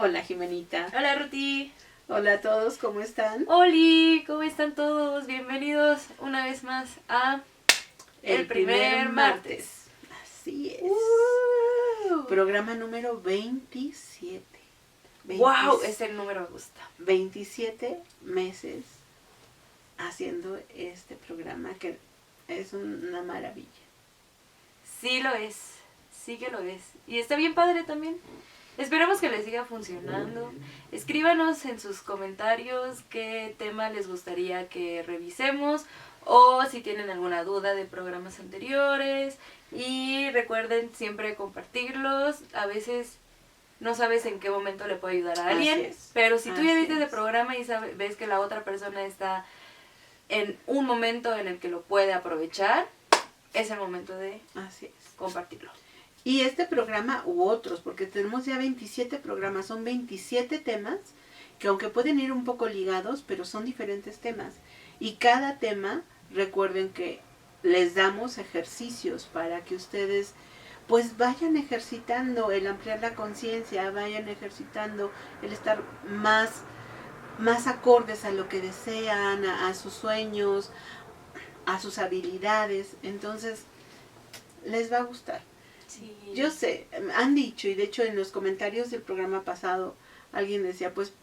Hola, Jimenita. Hola, Ruti. Hola a todos, ¿cómo están? Oli, ¿cómo están todos? Bienvenidos una vez más a El Primer Martes. Así es. Programa número 27. ¡Wow! Ese número me gusta. 27 meses haciendo este programa que es una maravilla. Sí lo es, sí que lo es. Y está bien padre también. Esperemos que les siga funcionando. Escríbanos en sus comentarios qué tema les gustaría que revisemos o si tienen alguna duda de programas anteriores. Y recuerden siempre compartirlos. A veces no sabes en qué momento le puede ayudar a alguien, pero si tú ya viste de programa y ves que la otra persona está en un momento en el que lo puede aprovechar, es el momento de compartirlo. Y este programa u otros, porque tenemos ya 27 programas, son 27 temas que aunque pueden ir un poco ligados, pero son diferentes temas. Y cada tema, recuerden que les damos ejercicios para que ustedes pues vayan ejercitando el ampliar la conciencia, vayan ejercitando el estar más acordes a lo que desean, a sus sueños, a sus habilidades. Entonces, les va a gustar. Sí. Yo sé, han dicho, y de hecho en los comentarios del programa pasado, alguien decía, pues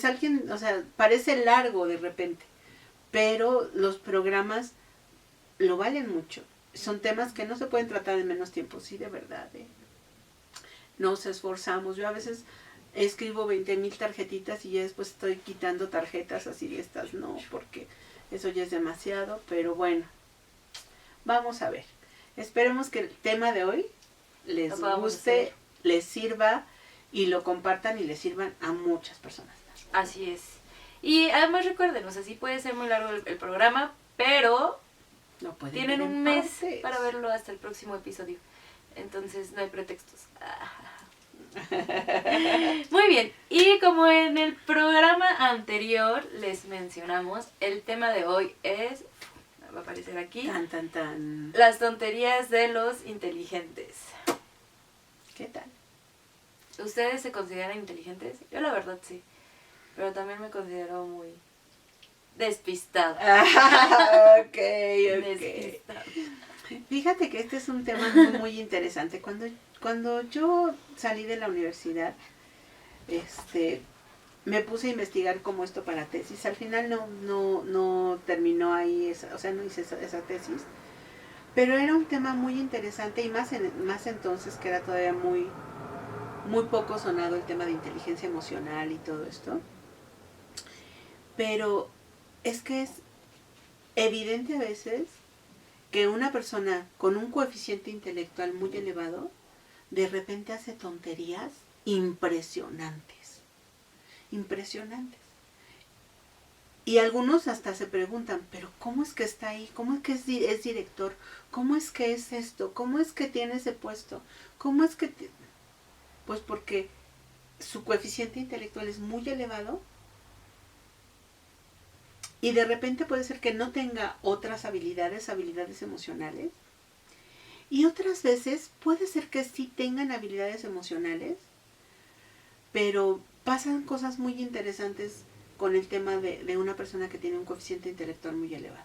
alguien, o sea, parece largo de repente, pero los programas lo valen mucho. Son temas que no se pueden tratar en menos tiempo, sí, de verdad. Nos esforzamos. Yo a veces escribo 20,000 tarjetitas y ya después estoy quitando tarjetas así de estas, no, porque eso ya es demasiado, pero bueno, vamos a ver. Esperemos que el tema de hoy les guste, les sirva y lo compartan y les sirvan a muchas personas. Así es. Y además recuerden, o sea, sí puede ser muy largo el programa, pero no tienen un mes para verlo hasta el próximo episodio. Entonces no hay pretextos. Muy bien, y como en el programa anterior les mencionamos, el tema de hoy es, va a aparecer aquí, las tonterías de los inteligentes. ¿Qué tal? ¿Ustedes se consideran inteligentes? Yo la verdad sí, pero también me considero muy despistada. Ok. Despistada. Fíjate que este es un tema muy, muy interesante. Cuando yo salí de la universidad, me puse a investigar como esto para tesis. Al final no terminó ahí, no hice esa tesis. Pero era un tema muy interesante y más entonces que era todavía muy, muy poco sonado el tema de inteligencia emocional y todo esto. Pero es que es evidente a veces que una persona con un coeficiente intelectual muy elevado de repente hace tonterías impresionantes. Y algunos hasta se preguntan, pero ¿cómo es que está ahí? ¿Cómo es que es director? ¿Cómo es que es esto? ¿Cómo es que tiene ese puesto? ¿Cómo es que...? Pues porque su coeficiente intelectual es muy elevado y de repente puede ser que no tenga otras habilidades emocionales. Y otras veces puede ser que sí tengan habilidades emocionales, pero pasan cosas muy interesantes con el tema de una persona que tiene un coeficiente intelectual muy elevado.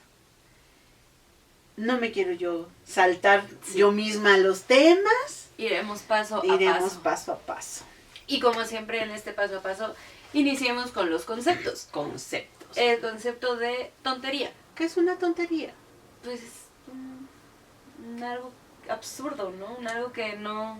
No me quiero yo saltar yo misma los temas. Iremos paso a paso. Y como siempre en este paso a paso, iniciemos con los conceptos. El concepto de tontería. ¿Qué es una tontería? Pues algo absurdo, ¿no? Algo que no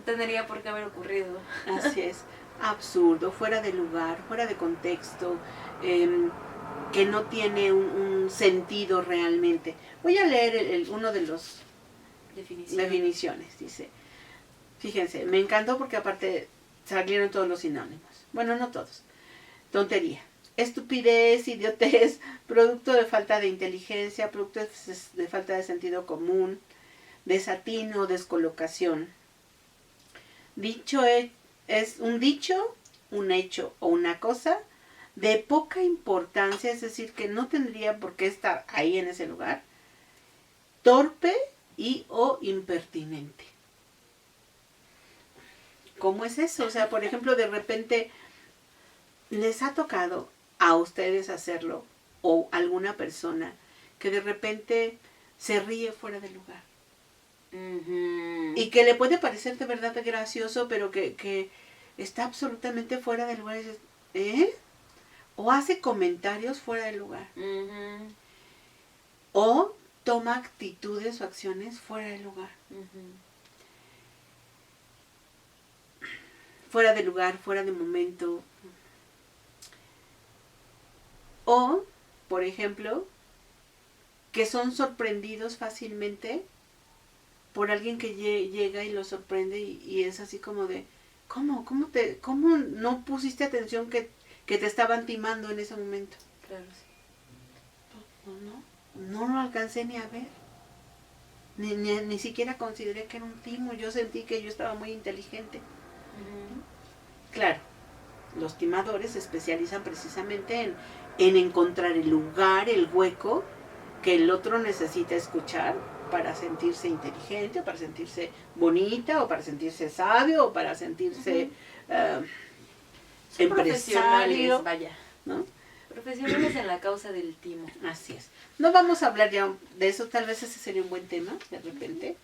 tendría por qué haber ocurrido. Así es, absurdo, fuera de lugar, fuera de contexto, que no tiene un sentido realmente. Voy a leer uno de los definiciones. Dice, fíjense, me encantó porque aparte salieron todos los sinónimos. Bueno, no todos. Tontería. Estupidez, idiotez, producto de falta de inteligencia, producto de falta de sentido común, desatino, descolocación. Dicho es un dicho, un hecho o una cosa de poca importancia, es decir, que no tendría por qué estar ahí en ese lugar, torpe y o impertinente. ¿cómo es eso? O sea, por ejemplo, de repente les ha tocado a ustedes hacerlo o alguna persona que de repente se ríe fuera de lugar. Y que le puede parecer de verdad gracioso, pero que está absolutamente fuera de lugar. Y dices, ¿eh? O hace comentarios fuera de lugar. O toma actitudes o acciones fuera de lugar. Fuera de lugar, fuera de momento. O, por ejemplo, que son sorprendidos fácilmente por alguien que llega y lo sorprende y es así como de, ¿cómo no pusiste atención que te estaban timando en ese momento? Claro, sí. No lo alcancé ni a ver. Ni siquiera consideré que era un timo. Yo sentí que yo estaba muy inteligente. Claro, los timadores se especializan precisamente en encontrar el lugar, el hueco que el otro necesita escuchar para sentirse inteligente, o para sentirse bonita, o para sentirse sabio, o para sentirse empresario, vaya, ¿no? Profesionales en la causa del timo. Así es. No vamos a hablar ya de eso, tal vez ese sería un buen tema, de repente.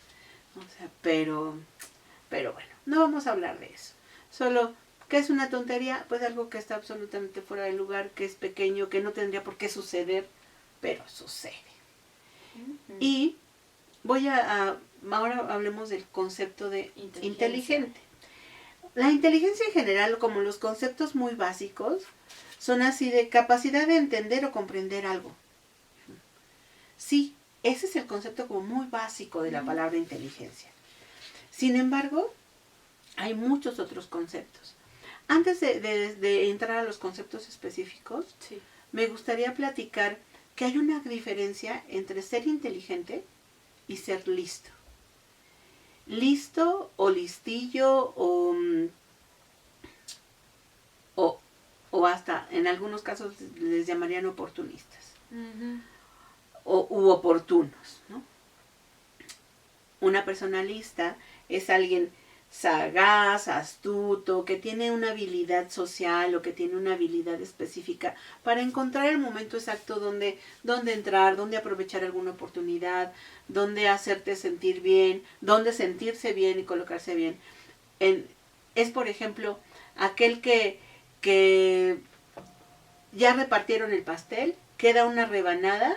O sea, pero bueno, no vamos a hablar de eso. Solo, ¿qué es una tontería? Pues algo que está absolutamente fuera de lugar, que es pequeño, que no tendría por qué suceder, pero sucede. Y ahora hablemos del concepto de inteligente. La inteligencia en general, como los conceptos muy básicos, son así de capacidad de entender o comprender algo. Sí, ese es el concepto como muy básico de la palabra inteligencia. Sin embargo, hay muchos otros conceptos. Antes de entrar a los conceptos específicos, sí, me gustaría platicar que hay una diferencia entre ser inteligente y ser listo. Listo o listillo o hasta en algunos casos les llamarían oportunistas u oportunos, ¿no? Una persona lista es alguien sagaz, astuto, que tiene una habilidad social o que tiene una habilidad específica para encontrar el momento exacto donde entrar, donde aprovechar alguna oportunidad, donde hacerte sentir bien, donde sentirse bien y colocarse bien. Es, por ejemplo, aquel que ya repartieron el pastel, queda una rebanada,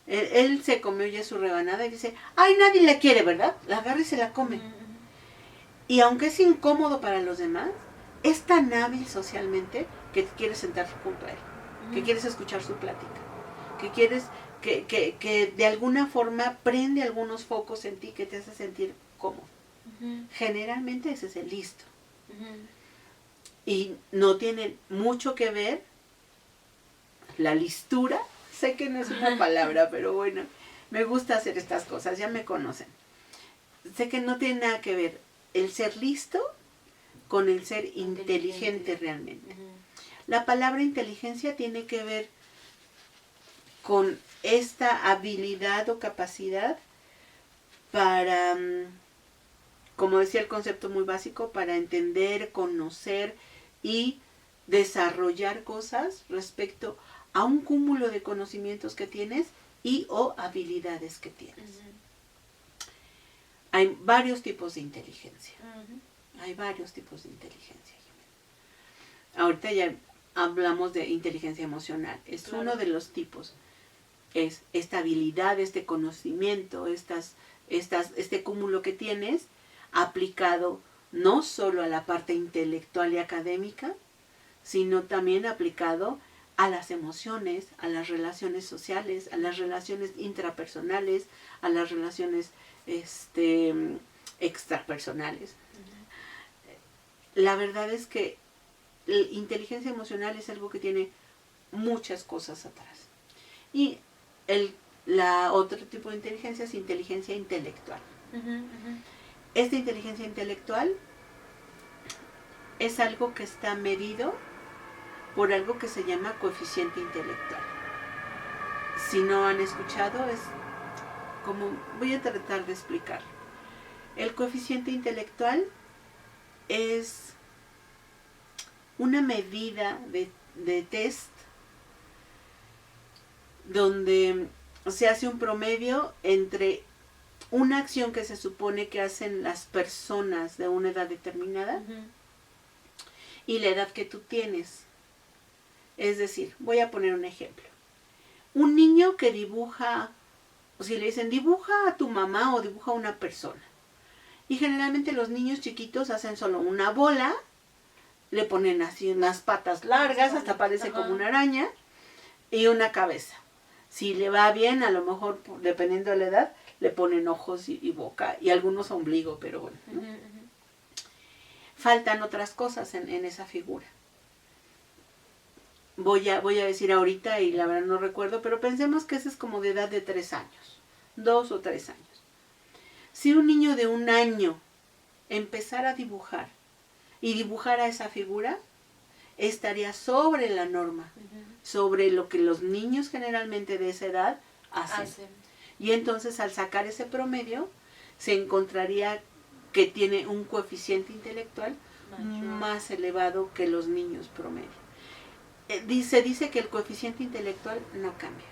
él se comió ya su rebanada y dice, ¡ay, nadie la quiere!, ¿verdad? La agarra y se la come. Y aunque es incómodo para los demás, es tan hábil socialmente que quieres sentarte junto a él, que quieres escuchar su plática, que quieres que de alguna forma prende algunos focos en ti que te hace sentir cómodo. Generalmente ese es el listo. Y no tiene mucho que ver la listura. Sé que no es una palabra, pero bueno, me gusta hacer estas cosas, ya me conocen. Sé que no tiene nada que ver el ser listo con el ser inteligente realmente. La palabra inteligencia tiene que ver con esta habilidad o capacidad para, como decía el concepto muy básico, para entender, conocer y desarrollar cosas respecto a un cúmulo de conocimientos que tienes y o habilidades que tienes. Hay varios tipos de inteligencia. Hay varios tipos de inteligencia. Ahorita ya hablamos de inteligencia emocional. Es claro. Uno de los tipos. Es esta habilidad, este conocimiento, este cúmulo que tienes aplicado no solo a la parte intelectual y académica, sino también aplicado a las emociones, a las relaciones sociales, a las relaciones intrapersonales, a las relaciones extrapersonales. La verdad es que la inteligencia emocional es algo que tiene muchas cosas atrás. Y la otro tipo de inteligencia es inteligencia intelectual. Esta inteligencia intelectual es algo que está medido por algo que se llama coeficiente intelectual. Si no han escuchado, es como, voy a tratar de explicar. El coeficiente intelectual es una medida de test donde se hace un promedio entre una acción que se supone que hacen las personas de una edad determinada y la edad que tú tienes. Es decir, voy a poner un ejemplo. Un niño que dibuja, o si le dicen dibuja a tu mamá o dibuja a una persona. Y generalmente los niños chiquitos hacen solo una bola, le ponen así unas patas largas, hasta parece como una araña, y una cabeza. Si le va bien, a lo mejor, dependiendo de la edad, le ponen ojos y boca, y algunos ombligo, pero bueno, ¿no? Faltan otras cosas en esa figura. Voy a decir ahorita, y la verdad no recuerdo, pero pensemos que ese es como de edad de 3 años, 2 o 3 años. Si un niño de 1 año empezara a dibujar y dibujara esa figura, estaría sobre la norma, sobre lo que los niños generalmente de esa edad hacen. Y entonces al sacar ese promedio, se encontraría que tiene un coeficiente intelectual más elevado que los niños promedio. Se dice que el coeficiente intelectual no cambia.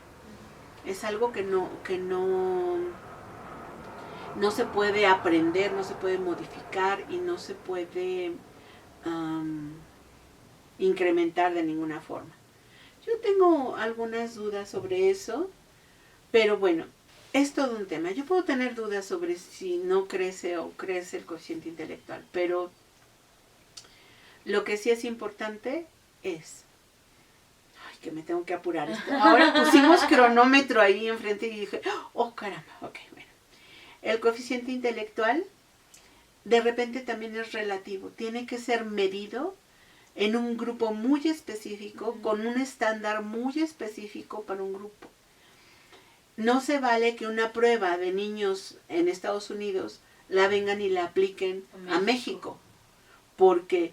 Es algo que no se puede aprender, no se puede modificar y no se puede incrementar de ninguna forma. Yo tengo algunas dudas sobre eso, pero bueno, es todo un tema. Yo puedo tener dudas sobre si no crece o crece el coeficiente intelectual, pero lo que sí es importante es... Ay, que me tengo que apurar. Ahora pusimos cronómetro ahí enfrente y dije, oh caramba, ok, bueno. El coeficiente intelectual de repente también es relativo. Tiene que ser medido en un grupo muy específico, con un estándar muy específico para un grupo. No se vale que una prueba de niños en Estados Unidos la vengan y la apliquen a México, porque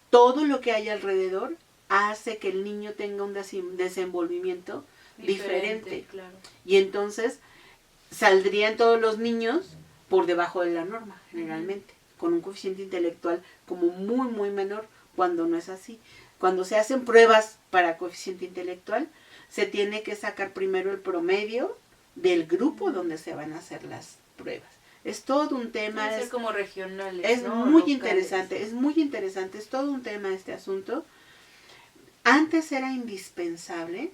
todo lo que hay alrededor hace que el niño tenga un desenvolvimiento diferente. Claro. Y entonces saldrían todos los niños por debajo de la norma, generalmente, con un coeficiente intelectual como muy, muy menor, cuando no es así. Cuando se hacen pruebas para coeficiente intelectual, se tiene que sacar primero el promedio del grupo donde se van a hacer las pruebas. Es todo un tema. Deben ser como regionales, es ¿no? muy Locales. interesante, es muy interesante, es todo un tema este asunto. Antes era indispensable,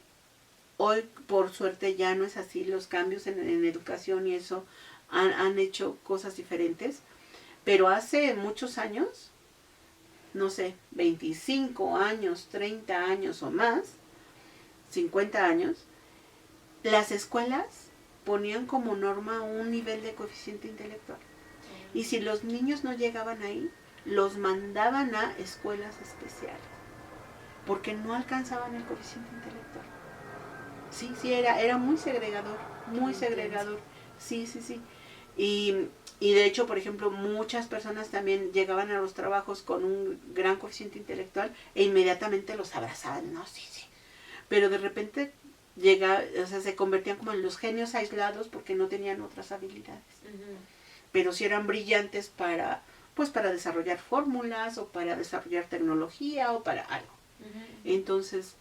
hoy por suerte ya no es así, los cambios en educación y eso han hecho cosas diferentes, pero hace muchos años, no sé, 25 años, 30 años o más, 50 años, las escuelas ponían como norma un nivel de coeficiente intelectual. Y si los niños no llegaban ahí, los mandaban a escuelas especiales, porque no alcanzaban el coeficiente intelectual. Sí, era muy segregador, muy segregador. Sí. Y de hecho, por ejemplo, muchas personas también llegaban a los trabajos con un gran coeficiente intelectual e inmediatamente los abrazaban, ¿no? Sí. Pero de repente se convertían como en los genios aislados porque no tenían otras habilidades. Pero sí eran brillantes para desarrollar fórmulas o para desarrollar tecnología o para algo. Entonces,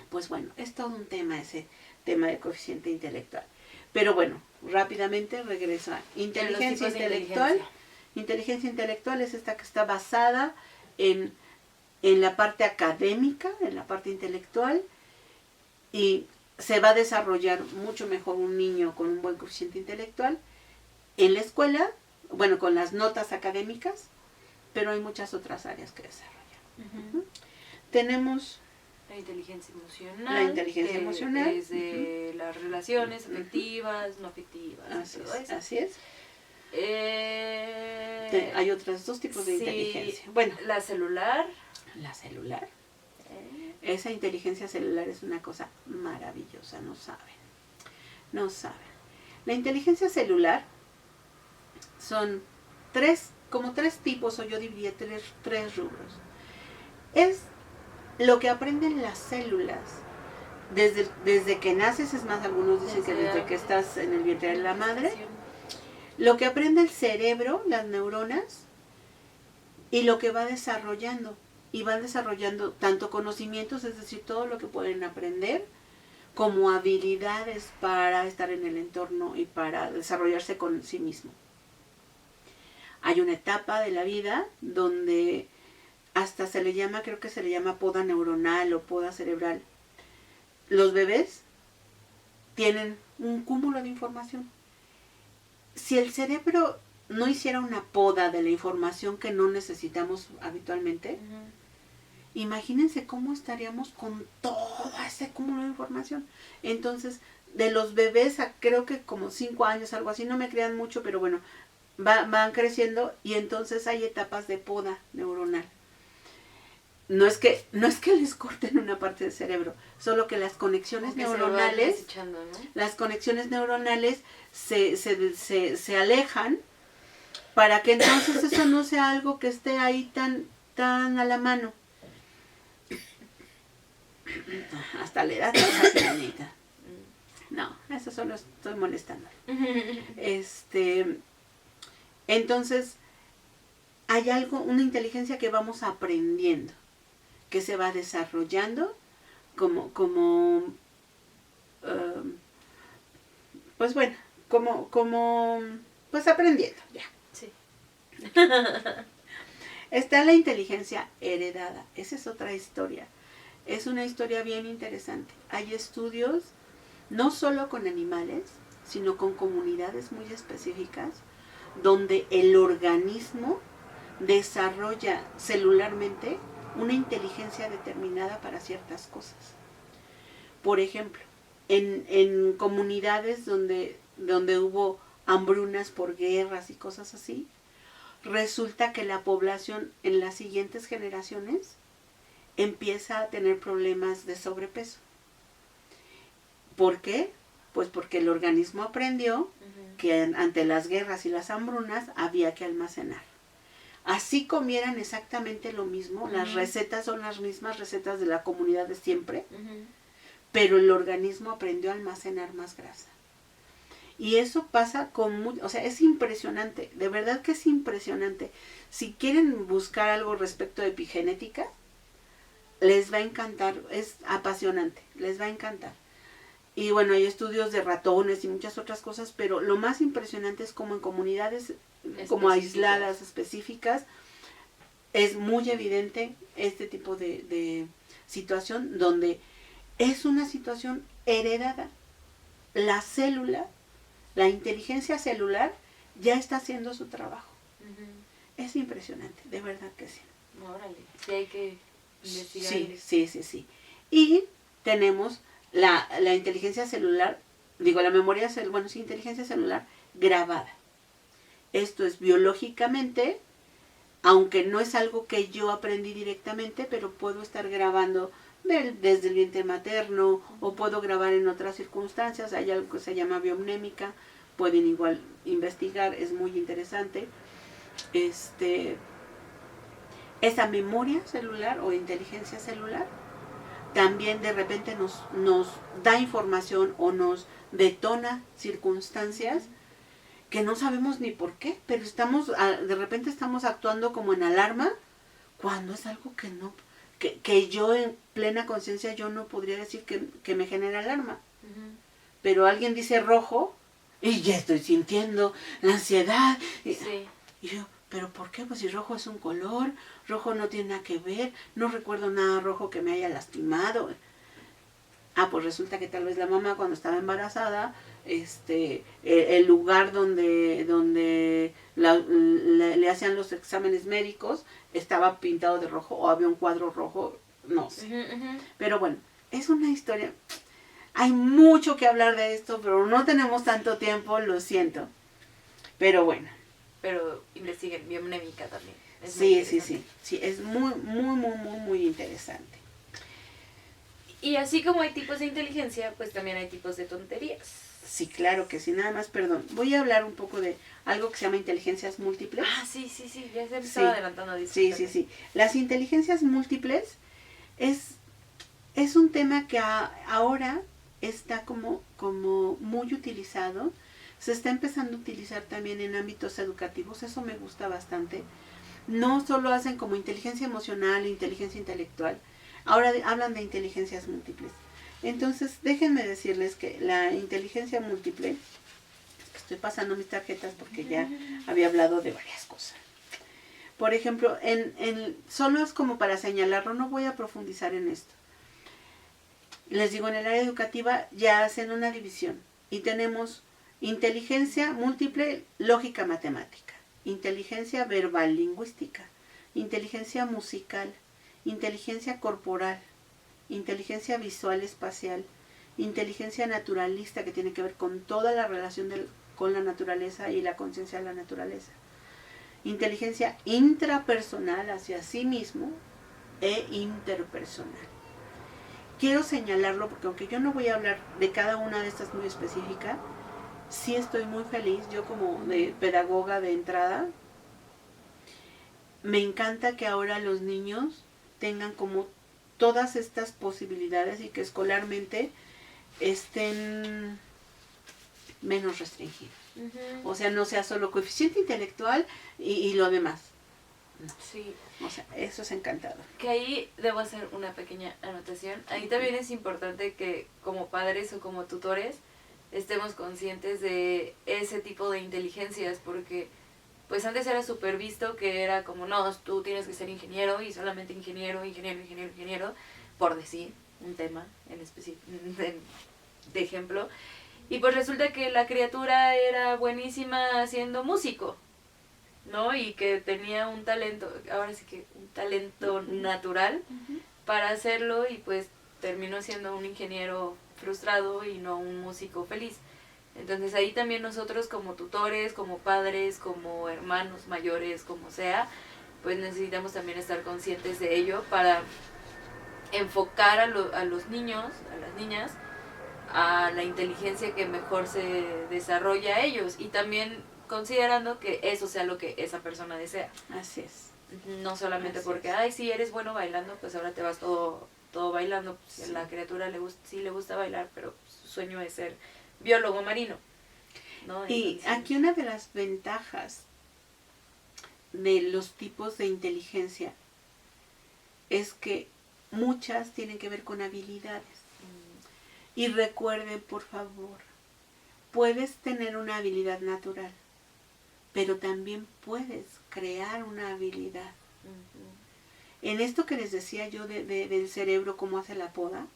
pues bueno, es todo un tema ese tema del coeficiente intelectual. Pero bueno, rápidamente regreso a inteligencia intelectual. Inteligencia intelectual es esta que está basada en la parte académica, en la parte intelectual, y se va a desarrollar mucho mejor un niño con un buen coeficiente intelectual en la escuela, bueno, con las notas académicas, pero hay muchas otras áreas que desarrollar. Tenemos la inteligencia emocional. La inteligencia emocional. Es de las relaciones afectivas, no afectivas. Así es. Hay otros 2 tipos de inteligencia. Bueno, la celular. La celular. Esa inteligencia celular es una cosa maravillosa, no saben. La inteligencia celular son 3 tipos, o yo diría 3 rubros. Es lo que aprenden las células desde que naces, es más, algunos dicen que desde que estás en el vientre de la madre, lo que aprende el cerebro, las neuronas, y lo que va desarrollando. Y van desarrollando tanto conocimientos, es decir, todo lo que pueden aprender, como habilidades para estar en el entorno y para desarrollarse con sí mismo. Hay una etapa de la vida donde hasta se le llama, creo que se le llama poda neuronal o poda cerebral. Los bebés tienen un cúmulo de información. Si el cerebro no hiciera una poda de la información que no necesitamos habitualmente, imagínense cómo estaríamos con todo ese cúmulo de información. Entonces, de los bebés a creo que como 5 años, algo así, no me crean mucho, pero bueno, van creciendo y entonces hay etapas de poda neuronal. No es que les corten una parte del cerebro, solo que las conexiones neuronales, las conexiones neuronales se alejan para que entonces eso no sea algo que esté ahí tan a la mano. Hasta la edad de no, eso solo estoy molestando. Entonces, hay algo, una inteligencia que vamos aprendiendo, que se va desarrollando pues bueno, pues aprendiendo, ya. Sí. Está la inteligencia heredada, esa es otra historia. Es una historia bien interesante. Hay estudios no solo con animales, sino con comunidades muy específicas, donde el organismo desarrolla celularmente una inteligencia determinada para ciertas cosas. Por ejemplo, en comunidades donde hubo hambrunas por guerras y cosas así, resulta que la población en las siguientes generaciones empieza a tener problemas de sobrepeso. ¿Por qué? Pues porque el organismo aprendió que ante las guerras y las hambrunas había que almacenar. Así comieran exactamente lo mismo, las recetas son las mismas recetas de la comunidad de siempre, pero el organismo aprendió a almacenar más grasa. Y eso pasa o sea, es impresionante, de verdad que es impresionante. Si quieren buscar algo respecto de epigenética, les va a encantar, es apasionante, les va a encantar. Y bueno, hay estudios de ratones y muchas otras cosas, pero lo más impresionante es como en comunidades como aisladas, específicas, es muy evidente este tipo de situación donde es una situación heredada. La célula, la inteligencia celular ya está haciendo su trabajo. Es impresionante, de verdad que sí. Órale, sí hay que investigar. Sí. Y tenemos la inteligencia celular, la memoria celular, inteligencia celular grabada. Esto es biológicamente, aunque no es algo que yo aprendí directamente, pero puedo estar grabando desde el vientre materno o puedo grabar en otras circunstancias. Hay algo que se llama biomnémica, pueden igual investigar, es muy interesante. Esa memoria celular o inteligencia celular también de repente nos da información o nos detona circunstancias que no sabemos ni por qué, pero de repente estamos actuando como en alarma cuando es algo que yo en plena conciencia yo no podría decir que me genera alarma. Pero alguien dice rojo y ya estoy sintiendo la ansiedad. Y yo, ¿pero por qué? Pues si rojo es un color, rojo no tiene nada que ver, no recuerdo nada rojo que me haya lastimado. Pues resulta que tal vez la mamá cuando estaba embarazada, el lugar donde le hacían los exámenes médicos estaba pintado de rojo o había un cuadro rojo, no sé. Pero bueno, es una historia. Hay mucho que hablar de esto, pero no tenemos tanto tiempo, lo siento. Pero bueno. Pero investiguen biomnémica también. Sí, es muy interesante. Y así como hay tipos de inteligencia, pues también hay tipos de tonterías. Sí, claro que sí, nada más, perdón. Voy a hablar un poco de algo que se llama inteligencias múltiples. Sí, ya se me estaba adelantando. Sí. Las inteligencias múltiples es un tema que ahora está como muy utilizado. Se está empezando a utilizar también en ámbitos educativos, eso me gusta bastante. no solo hacen como inteligencia emocional, inteligencia intelectual, ahora hablan de inteligencias múltiples. Entonces, déjenme decirles que la inteligencia múltiple, estoy pasando mis tarjetas porque ya había hablado de varias cosas. Por ejemplo, solo es como para señalarlo, no voy a profundizar en esto. Les digo, en el área educativa ya hacen una división y tenemos inteligencia múltiple, lógica matemática, inteligencia verbal lingüística, inteligencia musical, inteligencia corporal, inteligencia visual espacial, inteligencia naturalista que tiene que ver con toda la relación con la naturaleza y la conciencia de la naturaleza, inteligencia intrapersonal hacia sí mismo e interpersonal. Quiero señalarlo porque aunque yo no voy a hablar de cada una de estas muy específica, sí estoy muy feliz, yo como de pedagoga de entrada, me encanta que ahora los niños tengan como todas estas posibilidades y que escolarmente estén menos restringidos. O sea, no sea solo coeficiente intelectual y lo demás. No. Sí. O sea, eso es encantador. Que ahí debo hacer una pequeña anotación. Ahí también es importante que como padres o como tutores estemos conscientes de ese tipo de inteligencias, porque pues antes era súper visto que era como, no, tú tienes que ser ingeniero y solamente ingeniero, por decir un tema en específico, de ejemplo. Y pues resulta que la criatura era buenísima siendo músico, ¿no? Y que tenía un talento, ahora sí que un talento natural para hacerlo, y pues terminó siendo un ingeniero frustrado y no un músico feliz. Entonces ahí también nosotros como tutores, como padres, como hermanos mayores, como sea, pues necesitamos también estar conscientes de ello para enfocar a los niños, a las niñas, a la inteligencia que mejor se desarrolla a ellos, y también considerando que eso sea lo que esa persona desea. Así es. No solamente Así porque, es. ay, sí, eres bueno bailando, pues ahora te vas todo bailando. Pues, sí. A la criatura sí le gusta bailar, pero su sueño es ser biólogo marino, ¿no? Y entonces, aquí una de las ventajas de los tipos de inteligencia es que muchas tienen que ver con habilidades. Y recuerden, por favor, puedes tener una habilidad natural, pero también puedes crear una habilidad. En esto que les decía yo del cerebro, cómo hace la poda,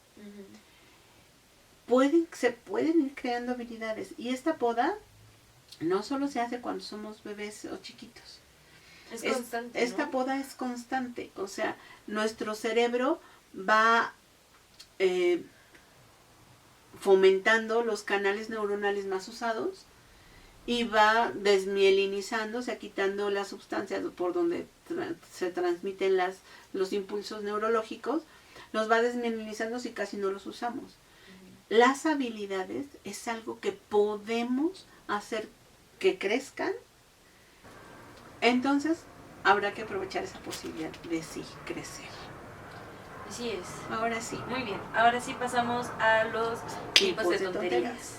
se pueden ir creando habilidades. Y esta poda no solo se hace cuando somos bebés o chiquitos. Es constante, esta ¿no? poda es constante. O sea, nuestro cerebro va fomentando los canales neuronales más usados y va desmielinizando, o sea, quitando las sustancias por donde se transmiten los impulsos neurológicos, los va desmielinizando si casi no los usamos. Las habilidades es algo que podemos hacer que crezcan, entonces habrá que aprovechar esa posibilidad de sí crecer. Así es. Ahora sí. Muy bien. Ahora sí pasamos a los tipos de tonterías.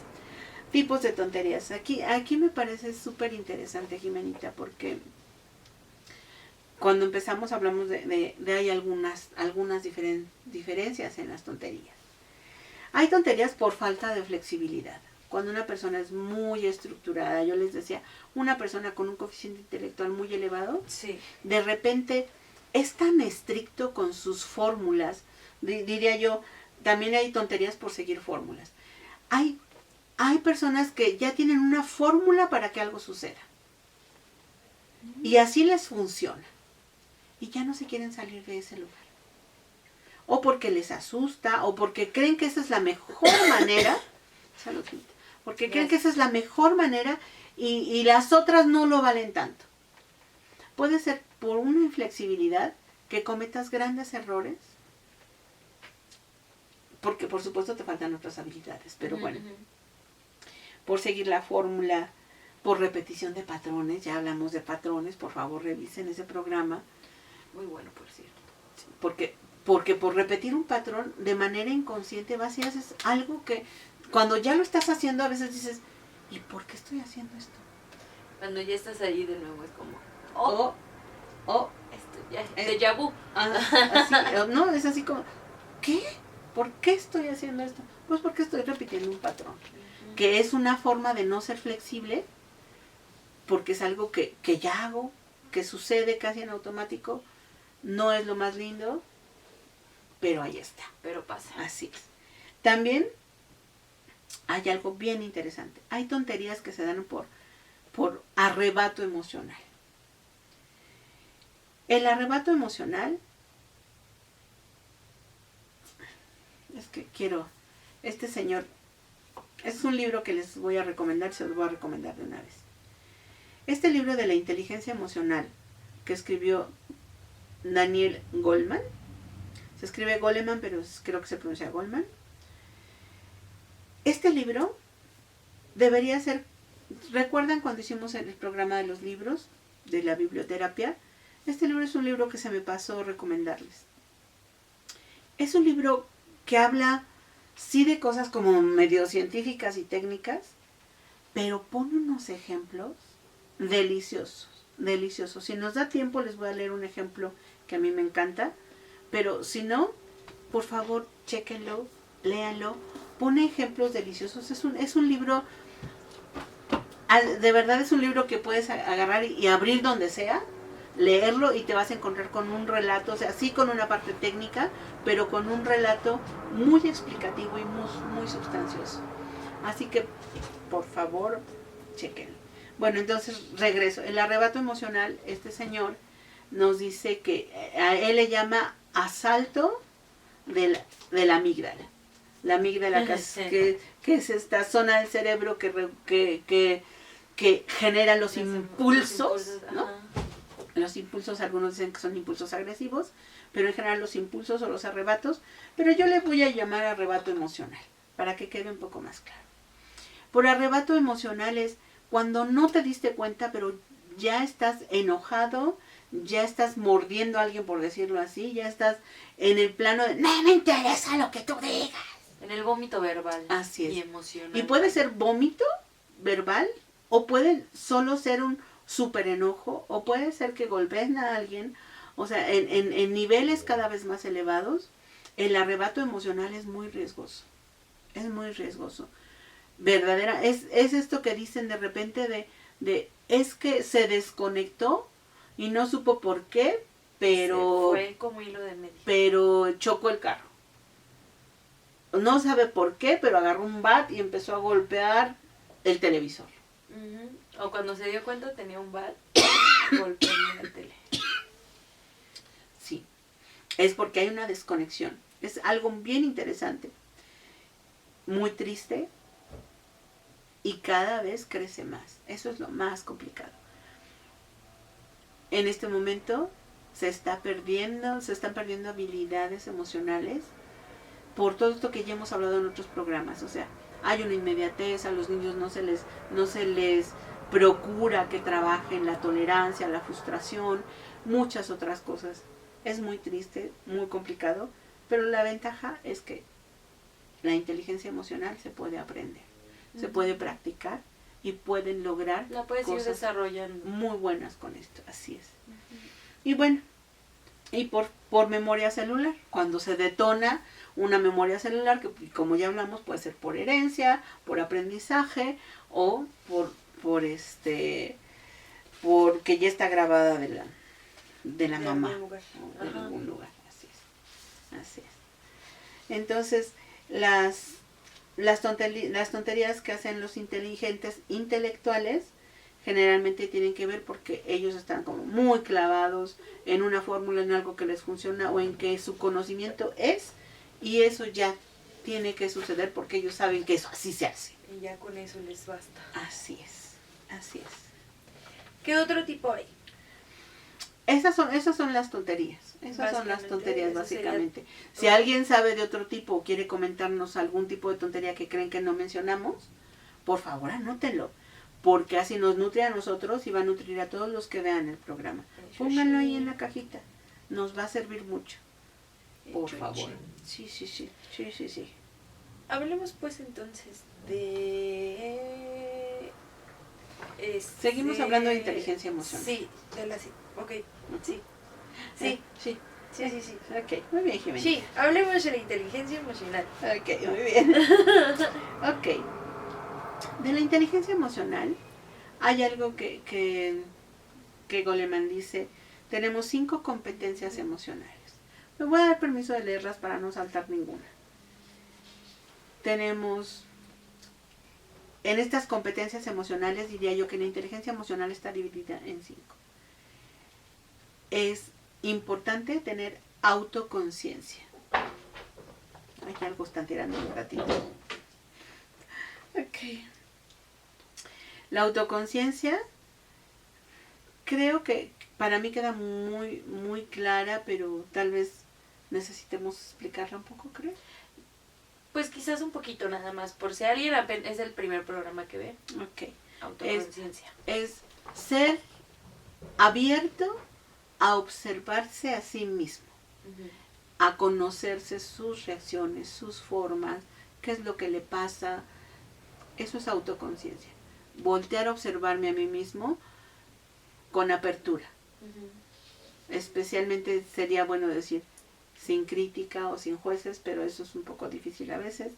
Tipos de tonterías. Aquí me parece súper interesante, Jimenita, porque cuando empezamos hablamos de hay algunas diferencias en las tonterías. Hay tonterías por falta de flexibilidad. Cuando una persona es muy estructurada, yo les decía, una persona con un coeficiente intelectual muy elevado, sí, de repente es tan estricto con sus fórmulas, diría yo, también hay tonterías por seguir fórmulas. Hay personas que ya tienen una fórmula para que algo suceda. Y así les funciona. Y ya no se quieren salir de ese lugar. O porque les asusta, o porque creen que esa es la mejor manera. Porque creen que esa es la mejor manera y las otras no lo valen tanto. Puede ser por una inflexibilidad que cometas grandes errores. Porque por supuesto te faltan otras habilidades. Pero bueno. Por seguir la fórmula, por repetición de patrones, ya hablamos de patrones, por favor revisen ese programa. Muy bueno, por cierto. Porque por repetir un patrón de manera inconsciente vas y haces algo que cuando ya lo estás haciendo a veces dices, ¿y por qué estoy haciendo esto? Cuando ya estás ahí de nuevo es como, o Esto ya, déjà vu. así, no, es así como, ¿qué? ¿Por qué estoy haciendo esto? Pues porque estoy repitiendo un patrón, que es una forma de no ser flexible, porque es algo que ya hago, que sucede casi en automático, no es lo más lindo, pero ahí está. Pero pasa. Así es. También hay algo bien interesante. Hay tonterías que se dan por arrebato emocional. El arrebato emocional, es que quiero, este señor, es un libro que les voy a recomendar, se los voy a recomendar de una vez. Este libro de la inteligencia emocional que escribió Daniel Goleman, se escribe Goleman, pero creo que se pronuncia Goleman. Este libro debería ser, ¿recuerdan cuando hicimos el programa de los libros, de la biblioterapia? Este libro es un libro que se me pasó recomendarles. Es un libro que habla, sí, de cosas como medio científicas y técnicas, pero pone unos ejemplos deliciosos, deliciosos. Si nos da tiempo les voy a leer un ejemplo que a mí me encanta, pero si no, por favor, chéquenlo, léanlo. Pone ejemplos deliciosos. Es un libro, de verdad es un libro que puedes agarrar y abrir donde sea, leerlo y te vas a encontrar con un relato, o sea, sí con una parte técnica, pero con un relato muy explicativo y muy sustancioso. Así que, por favor, chequenlo. Bueno, entonces regreso. El arrebato emocional, este señor nos dice que a él le llama asalto de la amígdala. La amígdala, que es esta zona del cerebro que genera los impulsos, ¿no? Los impulsos, algunos dicen que son impulsos agresivos, pero en general los impulsos o los arrebatos, pero yo le voy a llamar arrebato emocional, para que quede un poco más claro. Por arrebato emocional es cuando no te diste cuenta, pero ya estás enojado, ya estás mordiendo a alguien, por decirlo así, ya estás en el plano de no me interesa lo que tú digas. En el vómito verbal. Así es. Y emocional. Y puede ser vómito verbal, o puede solo ser un súper enojo, o puede ser que golpeen a alguien. O sea, en niveles cada vez más elevados, el arrebato emocional es muy riesgoso. Es muy riesgoso. Verdadera, es esto que dicen de repente de es que se desconectó y no supo por qué, pero se fue como hilo de medio. Pero chocó el carro. No sabe por qué, pero agarró un bat y empezó a golpear el televisor. O cuando se dio cuenta tenía un bat golpeando la tele. Sí, es porque hay una desconexión. Es algo bien interesante, muy triste, y cada vez crece más. Eso es lo más complicado. En este momento se están perdiendo habilidades emocionales por todo esto que ya hemos hablado en otros programas. O sea, hay una inmediatez, a los niños no se les procura que trabajen la tolerancia, la frustración, muchas otras cosas. Es muy triste, muy complicado, pero la ventaja es que la inteligencia emocional se puede aprender, se puede practicar y pueden lograr la puedes ir desarrollando muy buenas con esto, así es. Y bueno, y por memoria celular, cuando se detona una memoria celular, que como ya hablamos puede ser por herencia, por aprendizaje o porque ya está grabada de la mamá o de algún lugar, así es. Entonces las tonterías que hacen los inteligentes intelectuales generalmente tienen que ver porque ellos están como muy clavados en una fórmula, en algo que les funciona o en que su conocimiento es, y eso ya tiene que suceder porque ellos saben que eso así se hace. Y ya con eso les basta. Así es. ¿Qué otro tipo hay? Esas son las tonterías. Esas son las tonterías, básicamente. Si todo. Alguien sabe de otro tipo o quiere comentarnos algún tipo de tontería que creen que no mencionamos, por favor anótenlo. Porque así nos nutre a nosotros y va a nutrir a todos los que vean el programa. Pónganlo ahí en la cajita. Nos va a servir mucho. Por favor. Sí. Hablemos pues entonces de Seguimos hablando de inteligencia emocional. Sí, ok, sí. Sí. Sí. Sí. Ok, muy bien, Jimena. Sí, hablemos de la inteligencia emocional. Ok, muy bien. Ok. De la inteligencia emocional hay algo que Goleman dice, tenemos 5 competencias emocionales. Me voy a dar permiso de leerlas para no saltar ninguna. Tenemos, en estas competencias emocionales diría yo que la inteligencia emocional está dividida en 5. Es importante tener autoconciencia. Aquí algo están tirando un ratito. Ok. La autoconciencia creo que para mí queda muy, muy clara, pero tal vez necesitemos explicarla un poco, creo. Pues quizás un poquito nada más, por si alguien es el primer programa que ve. Ok. Autoconciencia. Es ser abierto a observarse a sí mismo, a conocerse sus reacciones, sus formas, qué es lo que le pasa. Eso es autoconciencia. Voltear a observarme a mí mismo con apertura. Especialmente sería bueno decir sin crítica o sin jueces, pero eso es un poco difícil a veces.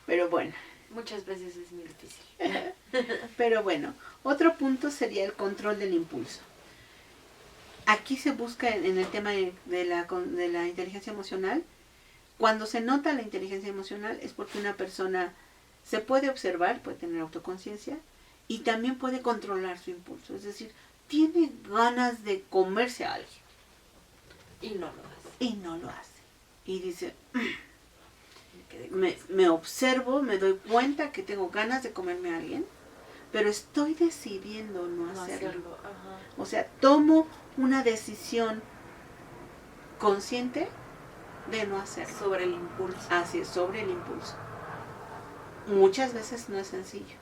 Pero bueno. Muchas veces es muy difícil. Pero bueno, otro punto sería el control del impulso. Aquí se busca en el tema de la inteligencia emocional. Cuando se nota la inteligencia emocional es porque una persona se puede observar, puede tener autoconciencia y también puede controlar su impulso. Es decir, tiene ganas de comerse a alguien. Y no lo hace. Y no lo hace. Y dice, me observo, me doy cuenta que tengo ganas de comerme a alguien, pero estoy decidiendo no hacerlo. Ajá. O sea, tomo una decisión consciente de no hacerlo. Sobre el impulso. Así es, sobre el impulso. Muchas veces no es sencillo.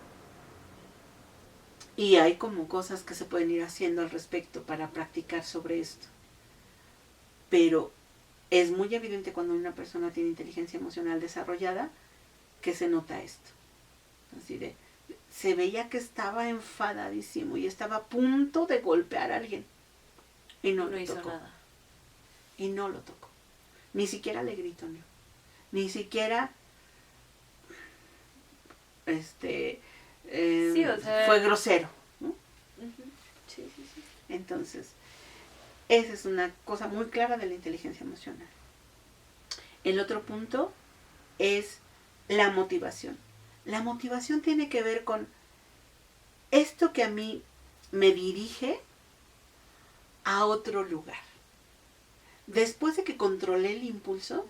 Y hay como cosas que se pueden ir haciendo al respecto para practicar sobre esto. Pero es muy evidente cuando una persona tiene inteligencia emocional desarrollada que se nota esto. Así de, se veía que estaba enfadadísimo y estaba a punto de golpear a alguien. Y no lo hizo tocó. Nada. Y no lo tocó. Ni siquiera le gritó, no. Ni siquiera sí, o sea, fue grosero, ¿no? Sí. Entonces, esa es una cosa muy clara de la inteligencia emocional. El otro punto es la motivación. La motivación tiene que ver con esto que a mí me dirige a otro lugar. Después de que controlé el impulso,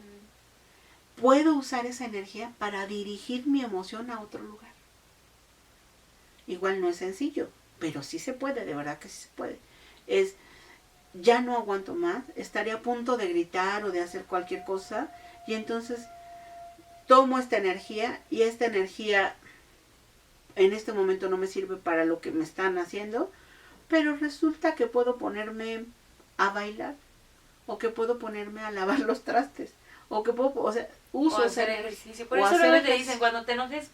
puedo usar esa energía para dirigir mi emoción a otro lugar. Igual no es sencillo, pero sí se puede, de verdad que sí se puede. Es, ya no aguanto más, estaré a punto de gritar o de hacer cualquier cosa, y entonces tomo esta energía, y esta energía en este momento no me sirve para lo que me están haciendo, pero resulta que puedo ponerme a bailar, o que puedo ponerme a lavar los trastes, o que puedo, o sea, uso hacer esa ejercicio. Por eso luego te dicen, cuando te enojes,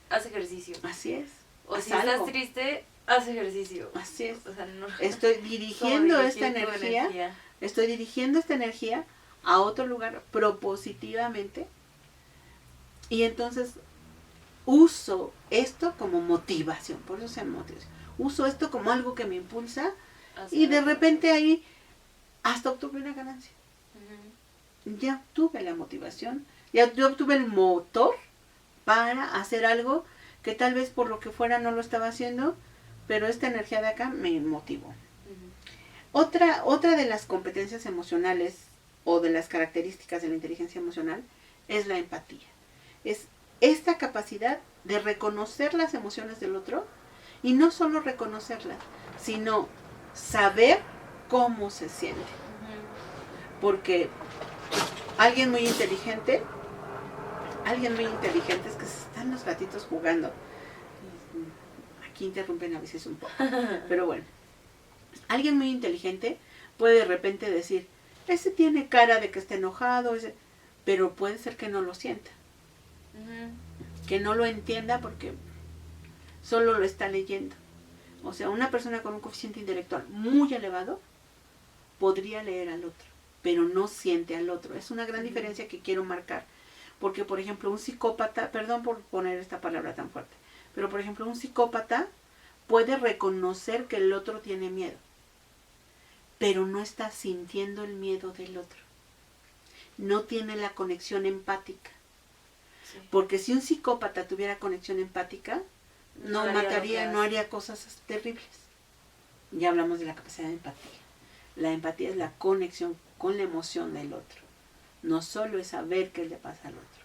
haz ejercicio. Así es. O si estás triste, haz ejercicio. Así es. O sea, no, estoy dirigiendo esta energía. Estoy dirigiendo esta energía a otro lugar propositivamente. Y entonces uso esto como motivación. Por eso se llama motivación. Uso esto como algo que me impulsa. Y de repente ahí hasta obtuve una ganancia. Ya obtuve la motivación. Ya obtuve el motor para hacer algo que tal vez por lo que fuera no lo estaba haciendo, pero esta energía de acá me motivó. Otra de las competencias emocionales o de las características de la inteligencia emocional es la empatía. Es esta capacidad de reconocer las emociones del otro y no solo reconocerlas, sino saber cómo se siente. Porque alguien muy inteligente, es que están los gatitos jugando. Aquí interrumpen a veces un poco. Pero bueno, alguien muy inteligente puede de repente decir, ese tiene cara de que está enojado, pero puede ser que no lo sienta. Que no lo entienda porque solo lo está leyendo. O sea, una persona con un coeficiente intelectual muy elevado podría leer al otro, pero no siente al otro. Es una gran diferencia que quiero marcar. Porque, por ejemplo, un psicópata, perdón por poner esta palabra tan fuerte, pero, por ejemplo, un psicópata puede reconocer que el otro tiene miedo, pero no está sintiendo el miedo del otro. No tiene la conexión empática. Sí. Porque si un psicópata tuviera conexión empática, no haría mataría, lo que no hace. haría cosas terribles. Ya hablamos de la capacidad de empatía. La empatía es la conexión con la emoción del otro. No solo es saber qué le pasa al otro.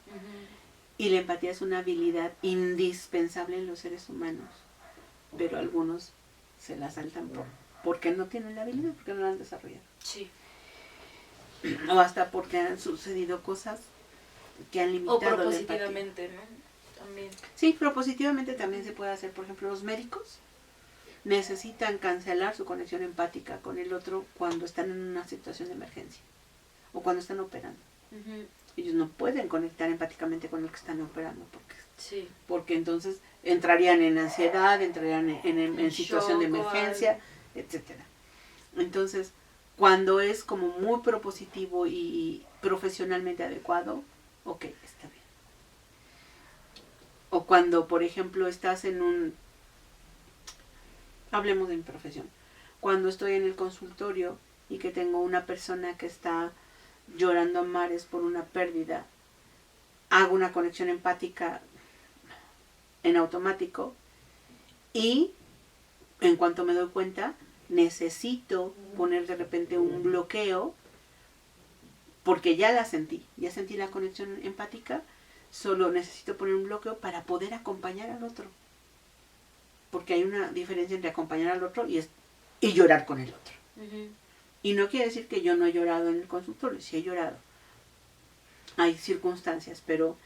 Y la empatía es una habilidad indispensable en los seres humanos. Pero algunos se la saltan porque no tienen la habilidad, porque no la han desarrollado. Sí. O hasta porque han sucedido cosas que han limitado O la empatía. propositivamente, ¿no? También. Sí, pero positivamente también se puede hacer. Por ejemplo, los médicos necesitan cancelar su conexión empática con el otro cuando están en una situación de emergencia o cuando están operando. Ellos no pueden conectar empáticamente con el que están operando Sí. porque entonces entrarían en ansiedad, entrarían en situación de shock o emergencia, etcétera. Entonces, cuando es como muy propositivo y profesionalmente adecuado, ok, está bien. O cuando, por ejemplo, estás en un... Hablemos de mi profesión. Cuando estoy en el consultorio y que tengo una persona que está llorando a mares por una pérdida, hago una conexión empática en automático y en cuanto me doy cuenta necesito poner de repente un bloqueo porque ya sentí la conexión empática, solo necesito poner un bloqueo para poder acompañar al otro, porque hay una diferencia entre acompañar al otro y llorar con el otro. Y no quiere decir que yo no he llorado en el consultorio, sí he llorado, hay circunstancias, pero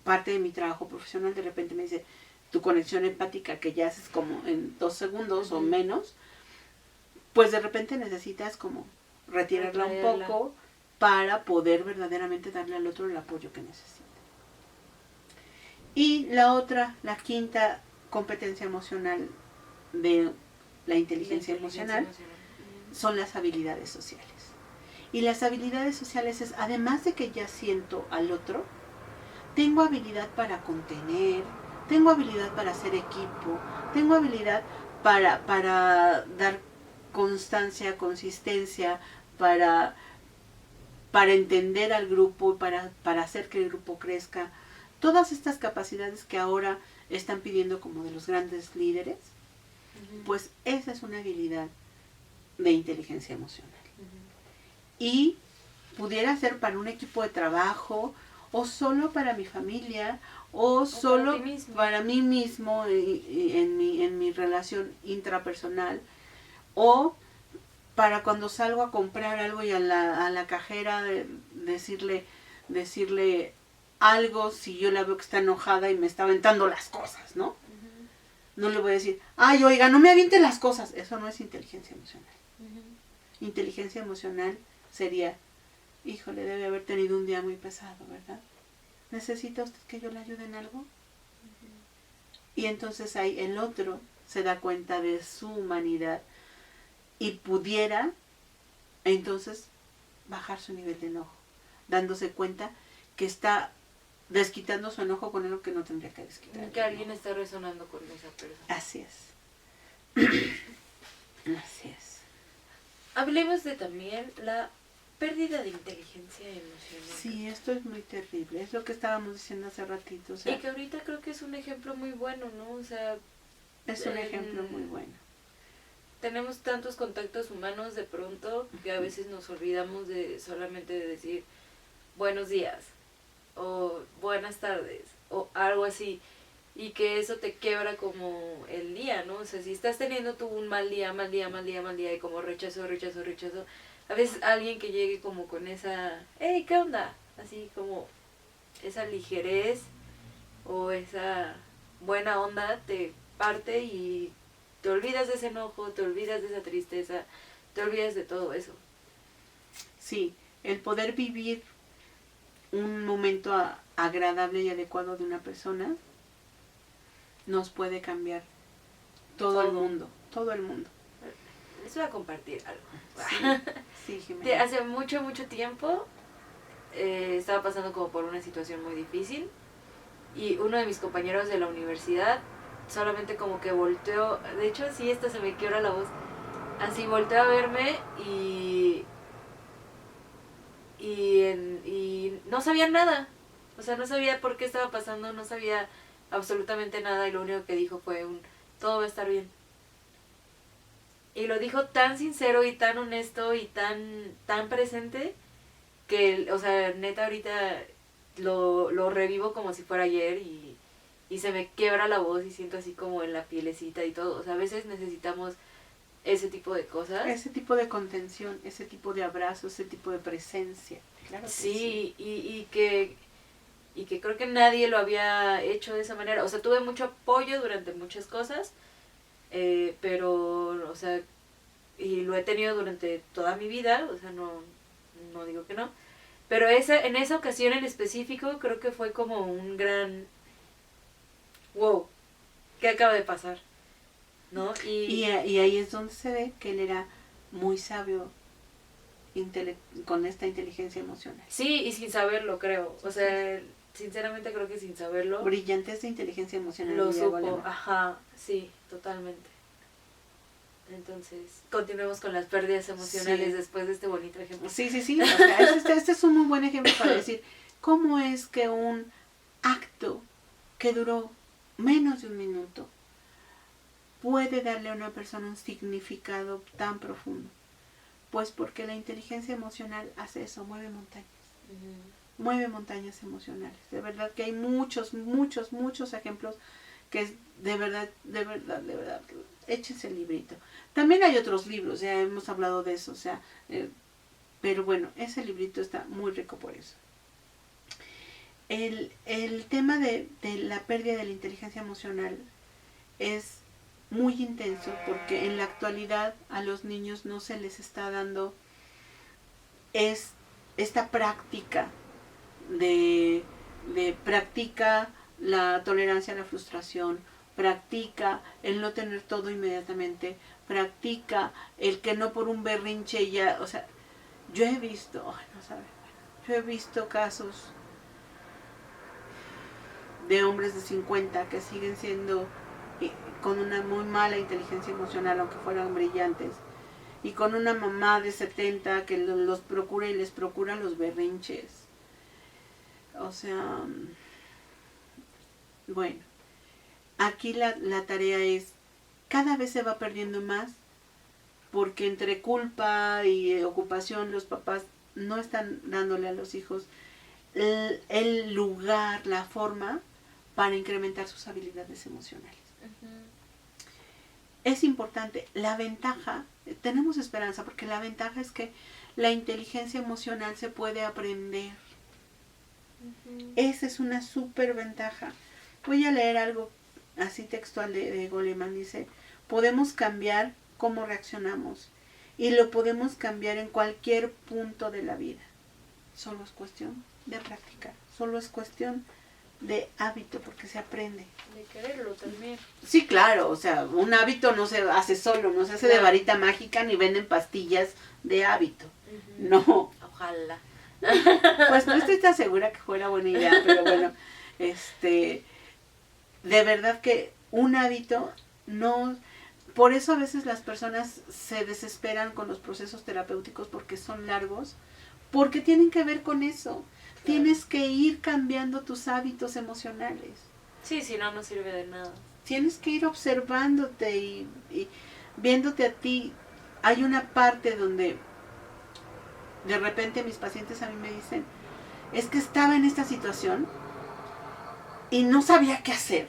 parte de mi trabajo profesional de repente me dice, tu conexión empática que ya haces como en 2 segundos o menos, pues de repente necesitas como retirarla un poco para poder verdaderamente darle al otro el apoyo que necesita. Y la quinta competencia emocional de la inteligencia emocional son las habilidades sociales. Y las habilidades sociales es, además de que ya siento al otro, tengo habilidad para contener, tengo habilidad para hacer equipo, tengo habilidad para dar constancia, consistencia, para entender al grupo, para hacer que el grupo crezca. Todas estas capacidades que ahora están pidiendo como de los grandes líderes, pues esa es una habilidad de inteligencia emocional. Y pudiera ser para un equipo de trabajo, o solo para mi familia, o solo para mí mismo en mi relación intrapersonal, o para cuando salgo a comprar algo y a la cajera decirle algo si yo la veo que está enojada y me está aventando las cosas, ¿no? No le voy a decir, ay, oiga, no me aviente las cosas. Eso no es inteligencia emocional. Inteligencia emocional sería, híjole, debe haber tenido un día muy pesado, ¿verdad? ¿Necesita usted que yo le ayude en algo? Y entonces ahí el otro se da cuenta de su humanidad y pudiera entonces bajar su nivel de enojo, dándose cuenta que está desquitando su enojo con algo que no tendría que desquitar. Que alguien está resonando con esa persona. Así es. Así es. Hablemos de también la pérdida de inteligencia emocional. Sí, esto es muy terrible. Es lo que estábamos diciendo hace ratito. O sea, y que ahorita creo que es un ejemplo muy bueno, ¿no? O sea, es un ejemplo muy bueno. Tenemos tantos contactos humanos de pronto que a veces nos olvidamos de solamente de decir buenos días o buenas tardes o algo así, y que eso te quiebra como el día, ¿no? O sea, si estás teniendo tú un mal día y como rechazo, a veces alguien que llegue como con esa, hey, ¿qué onda? Así como esa ligerez o esa buena onda te parte y te olvidas de ese enojo, te olvidas de esa tristeza, te olvidas de todo eso. Sí, el poder vivir un momento agradable y adecuado de una persona nos puede cambiar Todo el mundo, todo el mundo. Les voy a compartir algo. Sí, Jimena. Hace mucho, mucho tiempo estaba pasando como por una situación muy difícil y uno de mis compañeros de la universidad solamente como que volteó, de hecho sí, esta se me quiebra la voz, así volteó a verme y no sabía nada, o sea, no sabía por qué estaba pasando, no sabía absolutamente nada y lo único que dijo fue todo va a estar bien. Y lo dijo tan sincero y tan honesto y tan presente que, o sea, neta ahorita lo revivo como si fuera ayer y se me quiebra la voz y siento así como en la pielecita y todo. O sea, a veces necesitamos ese tipo de cosas. Ese tipo de contención, ese tipo de abrazo, ese tipo de presencia. Claro que sí. Y que creo que nadie lo había hecho de esa manera. O sea, tuve mucho apoyo durante muchas cosas, pero, o sea, y lo he tenido durante toda mi vida, o sea, no digo que no. Pero en esa ocasión en específico creo que fue como un gran wow, ¿qué acaba de pasar? ¿No? Y ahí es donde se ve que él era muy sabio con esta inteligencia emocional. Sí, y sin saberlo, creo. O sea, sinceramente creo que sin saberlo. Brillantes de inteligencia emocional. Lo supo, ajá, sí, totalmente. Entonces, continuemos con las pérdidas emocionales después de este bonito ejemplo. Sí. O sea, este es un muy buen ejemplo para decir cómo es que un acto que duró menos de un minuto puede darle a una persona un significado tan profundo. Pues porque la inteligencia emocional hace eso, mueve montañas. Mueve montañas emocionales. De verdad que hay muchos ejemplos que de verdad, échense el librito. También hay otros libros, ya hemos hablado de eso, o sea, pero bueno, ese librito está muy rico por eso. El tema de la pérdida de la inteligencia emocional es muy intenso porque en la actualidad a los niños no se les está dando esta práctica de practica la tolerancia a la frustración, practica el no tener todo inmediatamente, practica el que no por un berrinche ya, o sea, yo he visto casos de hombres de 50 que siguen siendo con una muy mala inteligencia emocional, aunque fueran brillantes, y con una mamá de 70 que los procura y les procura los berrinches. O sea, bueno, aquí la tarea es, cada vez se va perdiendo más, porque entre culpa y ocupación los papás no están dándole a los hijos el lugar, la forma para incrementar sus habilidades emocionales. Es importante, la ventaja, tenemos esperanza, porque la ventaja es que la inteligencia emocional se puede aprender. Esa es una súper ventaja. Voy a leer algo así textual de Goleman. Dice, podemos cambiar cómo reaccionamos y lo podemos cambiar en cualquier punto de la vida. Solo es cuestión de practicar, solo es cuestión de hábito, porque se aprende. De quererlo también. Sí, claro, o sea, un hábito no se hace solo, no se hace de varita mágica ni venden pastillas de hábito. No. Ojalá. Pues no estoy tan segura que fuera buena idea, pero bueno, de verdad que un hábito no... Por eso a veces las personas se desesperan con los procesos terapéuticos porque son largos, porque tienen que ver con eso. Tienes que ir cambiando tus hábitos emocionales. Sí, si no, no sirve de nada. Tienes que ir observándote y viéndote a ti. Hay una parte donde de repente mis pacientes a mí me dicen, es que estaba en esta situación y no sabía qué hacer.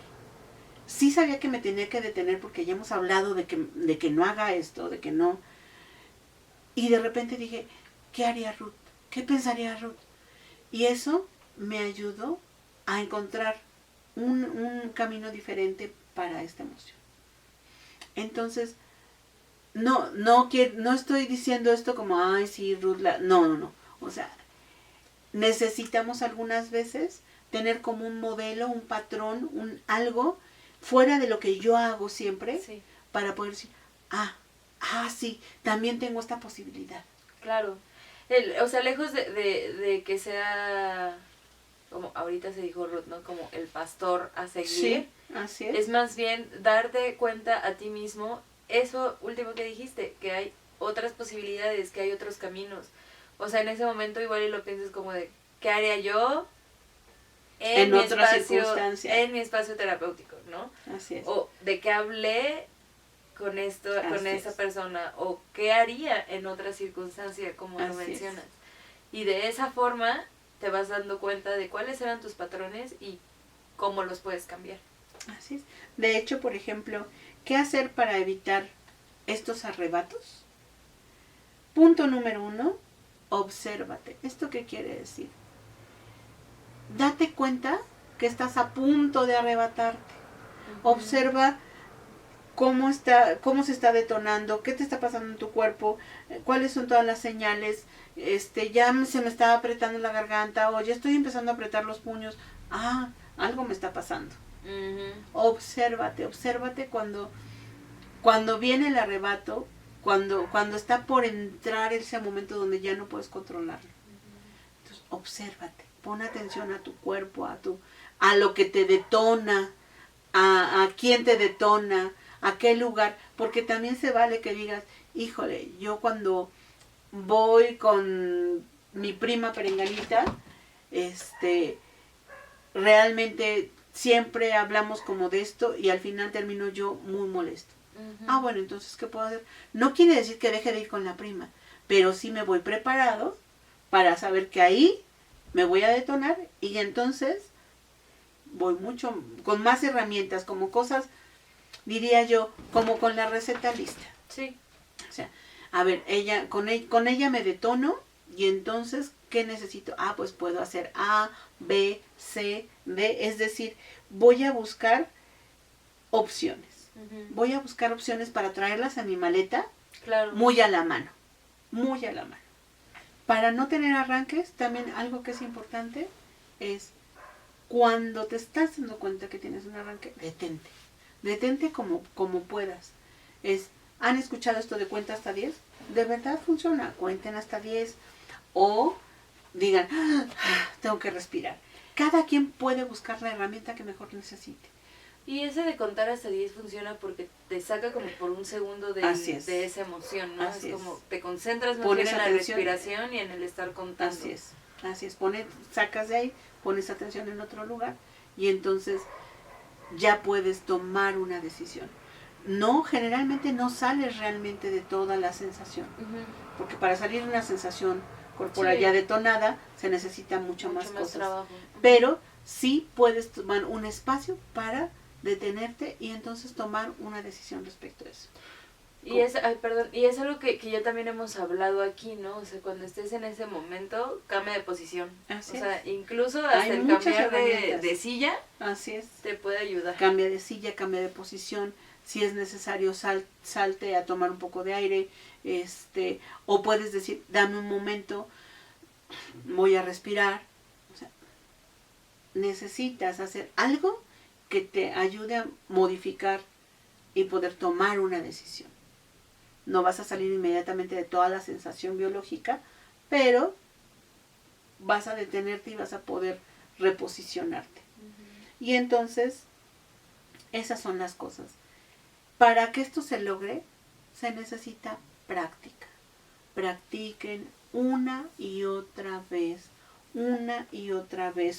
Sí sabía que me tenía que detener porque ya hemos hablado de que no haga esto, de que no. Y de repente dije, ¿qué haría Ruth? ¿Qué pensaría Ruth? Y eso me ayudó a encontrar un camino diferente para esta emoción. Entonces, no estoy diciendo esto como, ay, sí, Ruth, no. O sea, necesitamos algunas veces tener como un modelo, un patrón, algo fuera de lo que yo hago siempre, para poder decir, sí, también tengo esta posibilidad. Claro. O sea, lejos de que sea, como ahorita se dijo Ruth, ¿no? Como el pastor a seguir. Sí, así es. Es más bien darte cuenta a ti mismo, eso último que dijiste, que hay otras posibilidades, que hay otros caminos. O sea, en ese momento igual y lo piensas como de, ¿qué haría yo en mi otra espacio, circunstancia? en mi espacio terapéutico, ¿no? Así es. O de qué hablé con esa persona, o qué haría en otra circunstancia, como lo mencionas. Y de esa forma te vas dando cuenta de cuáles eran tus patrones y cómo los puedes cambiar. Así es. De hecho, por ejemplo, ¿qué hacer para evitar estos arrebatos? Punto número 1, obsérvate. ¿Esto qué quiere decir? Date cuenta que estás a punto de arrebatarte. Observa cómo se está detonando, qué te está pasando en tu cuerpo, cuáles son todas las señales. Ya se me está apretando la garganta, o ya estoy empezando a apretar los puños. Algo me está pasando. Obsérvate cuando viene el arrebato, cuando está por entrar ese momento donde ya no puedes controlarlo. Entonces, obsérvate, pon atención a tu cuerpo, a lo que te detona, a quién te detona, a qué lugar, porque también se vale que digas, híjole, yo cuando voy con mi prima perenganita, realmente siempre hablamos como de esto y al final termino yo muy molesto. Bueno, entonces, ¿qué puedo hacer? No quiere decir que deje de ir con la prima, pero sí me voy preparado para saber que ahí me voy a detonar y entonces voy mucho con más herramientas, como cosas, diría yo, como con la receta lista. Sí. O sea, a ver, con ella me detono y entonces, ¿qué necesito? Pues puedo hacer A, B, C, D, es decir, voy a buscar opciones. Voy a buscar opciones para traerlas a mi maleta, claro, muy a la mano. Para no tener arranques, también algo que es importante es cuando te estás dando cuenta que tienes un arranque, detente. Detente como puedas. ¿Han escuchado esto de cuenta hasta 10? De verdad funciona. Cuenten hasta 10 o digan, tengo que respirar. Cada quien puede buscar la herramienta que mejor necesite. Y ese de contar hasta 10 funciona porque te saca como por un segundo de esa emoción, ¿no? Es como te concentras más bien en la respiración y en el estar contando. Así es. Sacas de ahí, pones atención en otro lugar y entonces ya puedes tomar una decisión. Generalmente no sales realmente de toda la sensación, porque para salir de una sensación corporal ya detonada se necesita mucho más cosas. Trabajo. Pero sí puedes tomar un espacio para detenerte y entonces tomar una decisión respecto a eso. Y es algo que ya también hemos hablado aquí, ¿no? O sea, cuando estés en ese momento, cambia de posición. Así es. Incluso hasta el cambiar de silla, así es, te puede ayudar. Cambia de silla, cambia de posición. Si es necesario, salte a tomar un poco de aire. O puedes decir, dame un momento, voy a respirar. O sea, necesitas hacer algo que te ayude a modificar y poder tomar una decisión. No vas a salir inmediatamente de toda la sensación biológica, pero vas a detenerte y vas a poder reposicionarte. Y entonces, esas son las cosas. Para que esto se logre, se necesita práctica. Practiquen una y otra vez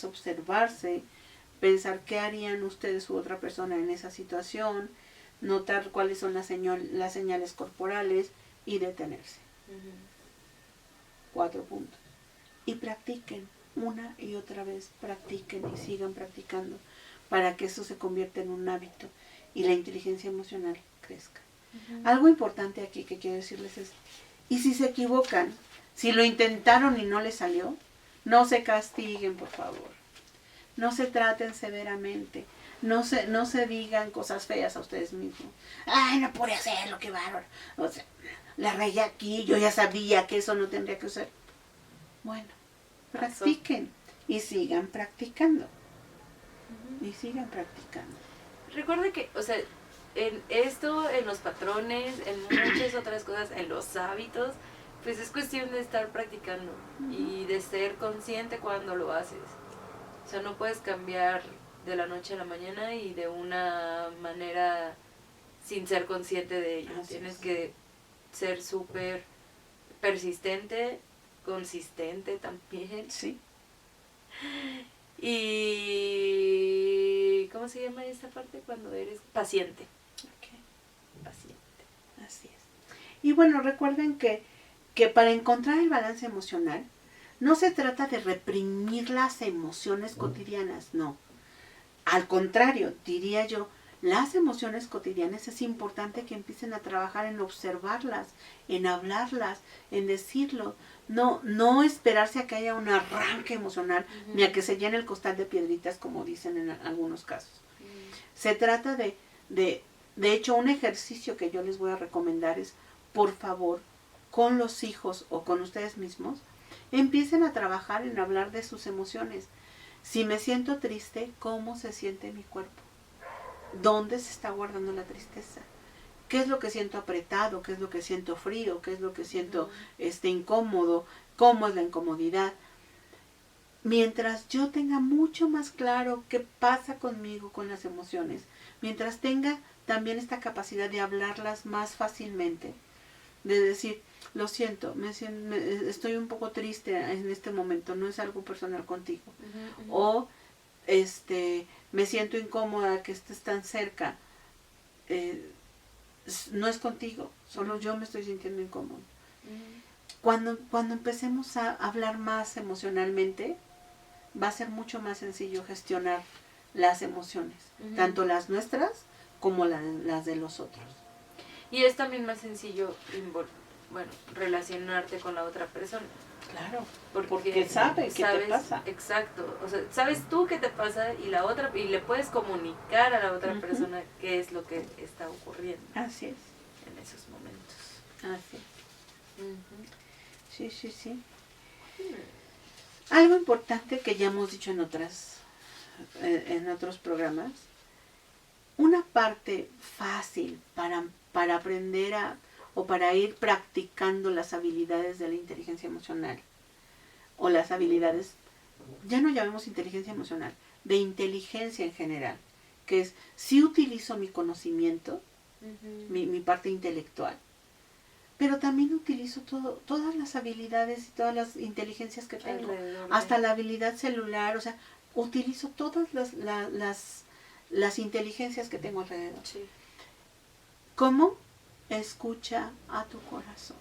observarse, pensar qué harían ustedes u otra persona en esa situación, notar cuáles son las señales corporales y detenerse. 4 puntos. Y practiquen una y otra vez, practiquen y sigan practicando para que eso se convierta en un hábito y la inteligencia emocional crezca. Algo importante aquí que quiero decirles es, y si se equivocan, si lo intentaron y no les salió, no se castiguen, por favor. No se traten severamente. No se digan cosas feas a ustedes mismos. Ay, no pude hacerlo, qué bárbaro. O sea, la regué aquí, yo ya sabía que eso no tendría que ser. Bueno, practiquen y sigan practicando. Y sigan practicando. Recuerde que, o sea, en esto, en los patrones, en muchas otras cosas, en los hábitos, pues es cuestión de estar practicando y de ser consciente cuando lo haces. O sea, no puedes cambiar de la noche a la mañana y de una manera sin ser consciente de ello. Tienes que ser súper persistente, consistente también. Sí. Y... ¿cómo se llama esta parte? Cuando eres paciente. Okay. Paciente. Así es. Y bueno, recuerden que para encontrar el balance emocional, no se trata de reprimir las emociones cotidianas, no. Al contrario, diría yo, las emociones cotidianas es importante que empiecen a trabajar en observarlas, en hablarlas, en decirlo. No esperarse a que haya un arranque emocional, ni a que se llene el costal de piedritas, como dicen en algunos casos. Se trata de hecho, un ejercicio que yo les voy a recomendar es, por favor, con los hijos o con ustedes mismos, empiecen a trabajar en hablar de sus emociones. Si me siento triste, ¿cómo se siente mi cuerpo? ¿Dónde se está guardando la tristeza? ¿Qué es lo que siento apretado? ¿Qué es lo que siento frío? ¿Qué es lo que siento incómodo? ¿Cómo es la incomodidad? Mientras yo tenga mucho más claro qué pasa conmigo con las emociones, mientras tenga también esta capacidad de hablarlas más fácilmente, de decir, lo siento, estoy un poco triste en este momento, no es algo personal contigo. O me siento incómoda que estés tan cerca, no es contigo, solo yo me estoy sintiendo incómodo. Cuando empecemos a hablar más emocionalmente, va a ser mucho más sencillo gestionar las emociones, tanto las nuestras como las de los otros. Y es también más sencillo relacionarte con la otra persona. Claro, porque sabe qué te pasa. Exacto, o sea, sabes tú qué te pasa y le puedes comunicar a la otra persona qué es lo que está ocurriendo. Así es. En esos momentos. Así es. Sí. Algo importante que ya hemos dicho en otros programas, una parte fácil para aprender o para ir practicando las habilidades de la inteligencia emocional, o las habilidades, ya no llamemos inteligencia emocional, de inteligencia en general, que es, si utilizo mi conocimiento, mi parte intelectual, pero también utilizo todas las habilidades y todas las inteligencias que tengo, hasta la habilidad celular, o sea, utilizo todas las inteligencias que tengo alrededor. Sí. ¿Cómo? Escucha a tu corazón.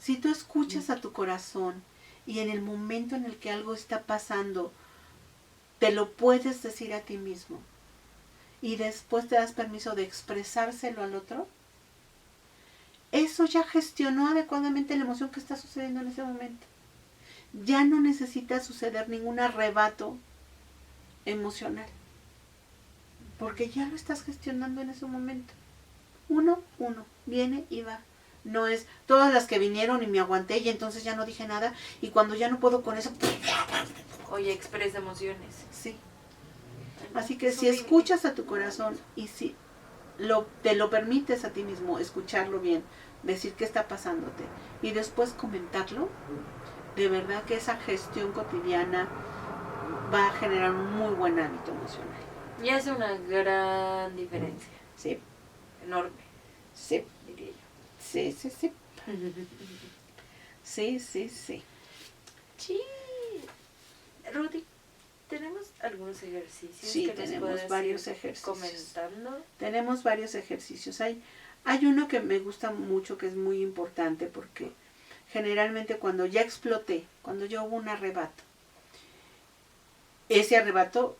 Si tú escuchas a tu corazón y en el momento en el que algo está pasando, te lo puedes decir a ti mismo y después te das permiso de expresárselo al otro, eso ya gestionó adecuadamente la emoción que está sucediendo en ese momento. Ya no necesita suceder ningún arrebato emocional, porque ya lo estás gestionando en ese momento. Uno, viene y va. No es todas las que vinieron y me aguanté y entonces ya no dije nada y cuando ya no puedo con eso... Oye, expresa emociones. Sí. Así que si escuchas a tu corazón y si te lo permites a ti mismo escucharlo bien, decir qué está pasándote y después comentarlo, de verdad que esa gestión cotidiana va a generar un muy buen hábito emocional. Y hace una gran diferencia. Sí. Enorme. Sí. Diría yo. Sí. Sí. Sí. Rudy, ¿tenemos algunos ejercicios? Sí, que tenemos varios ejercicios. Comentando. Tenemos varios ejercicios. Hay uno que me gusta mucho, que es muy importante, porque generalmente cuando ya exploté, cuando ya hubo un arrebato, ese arrebato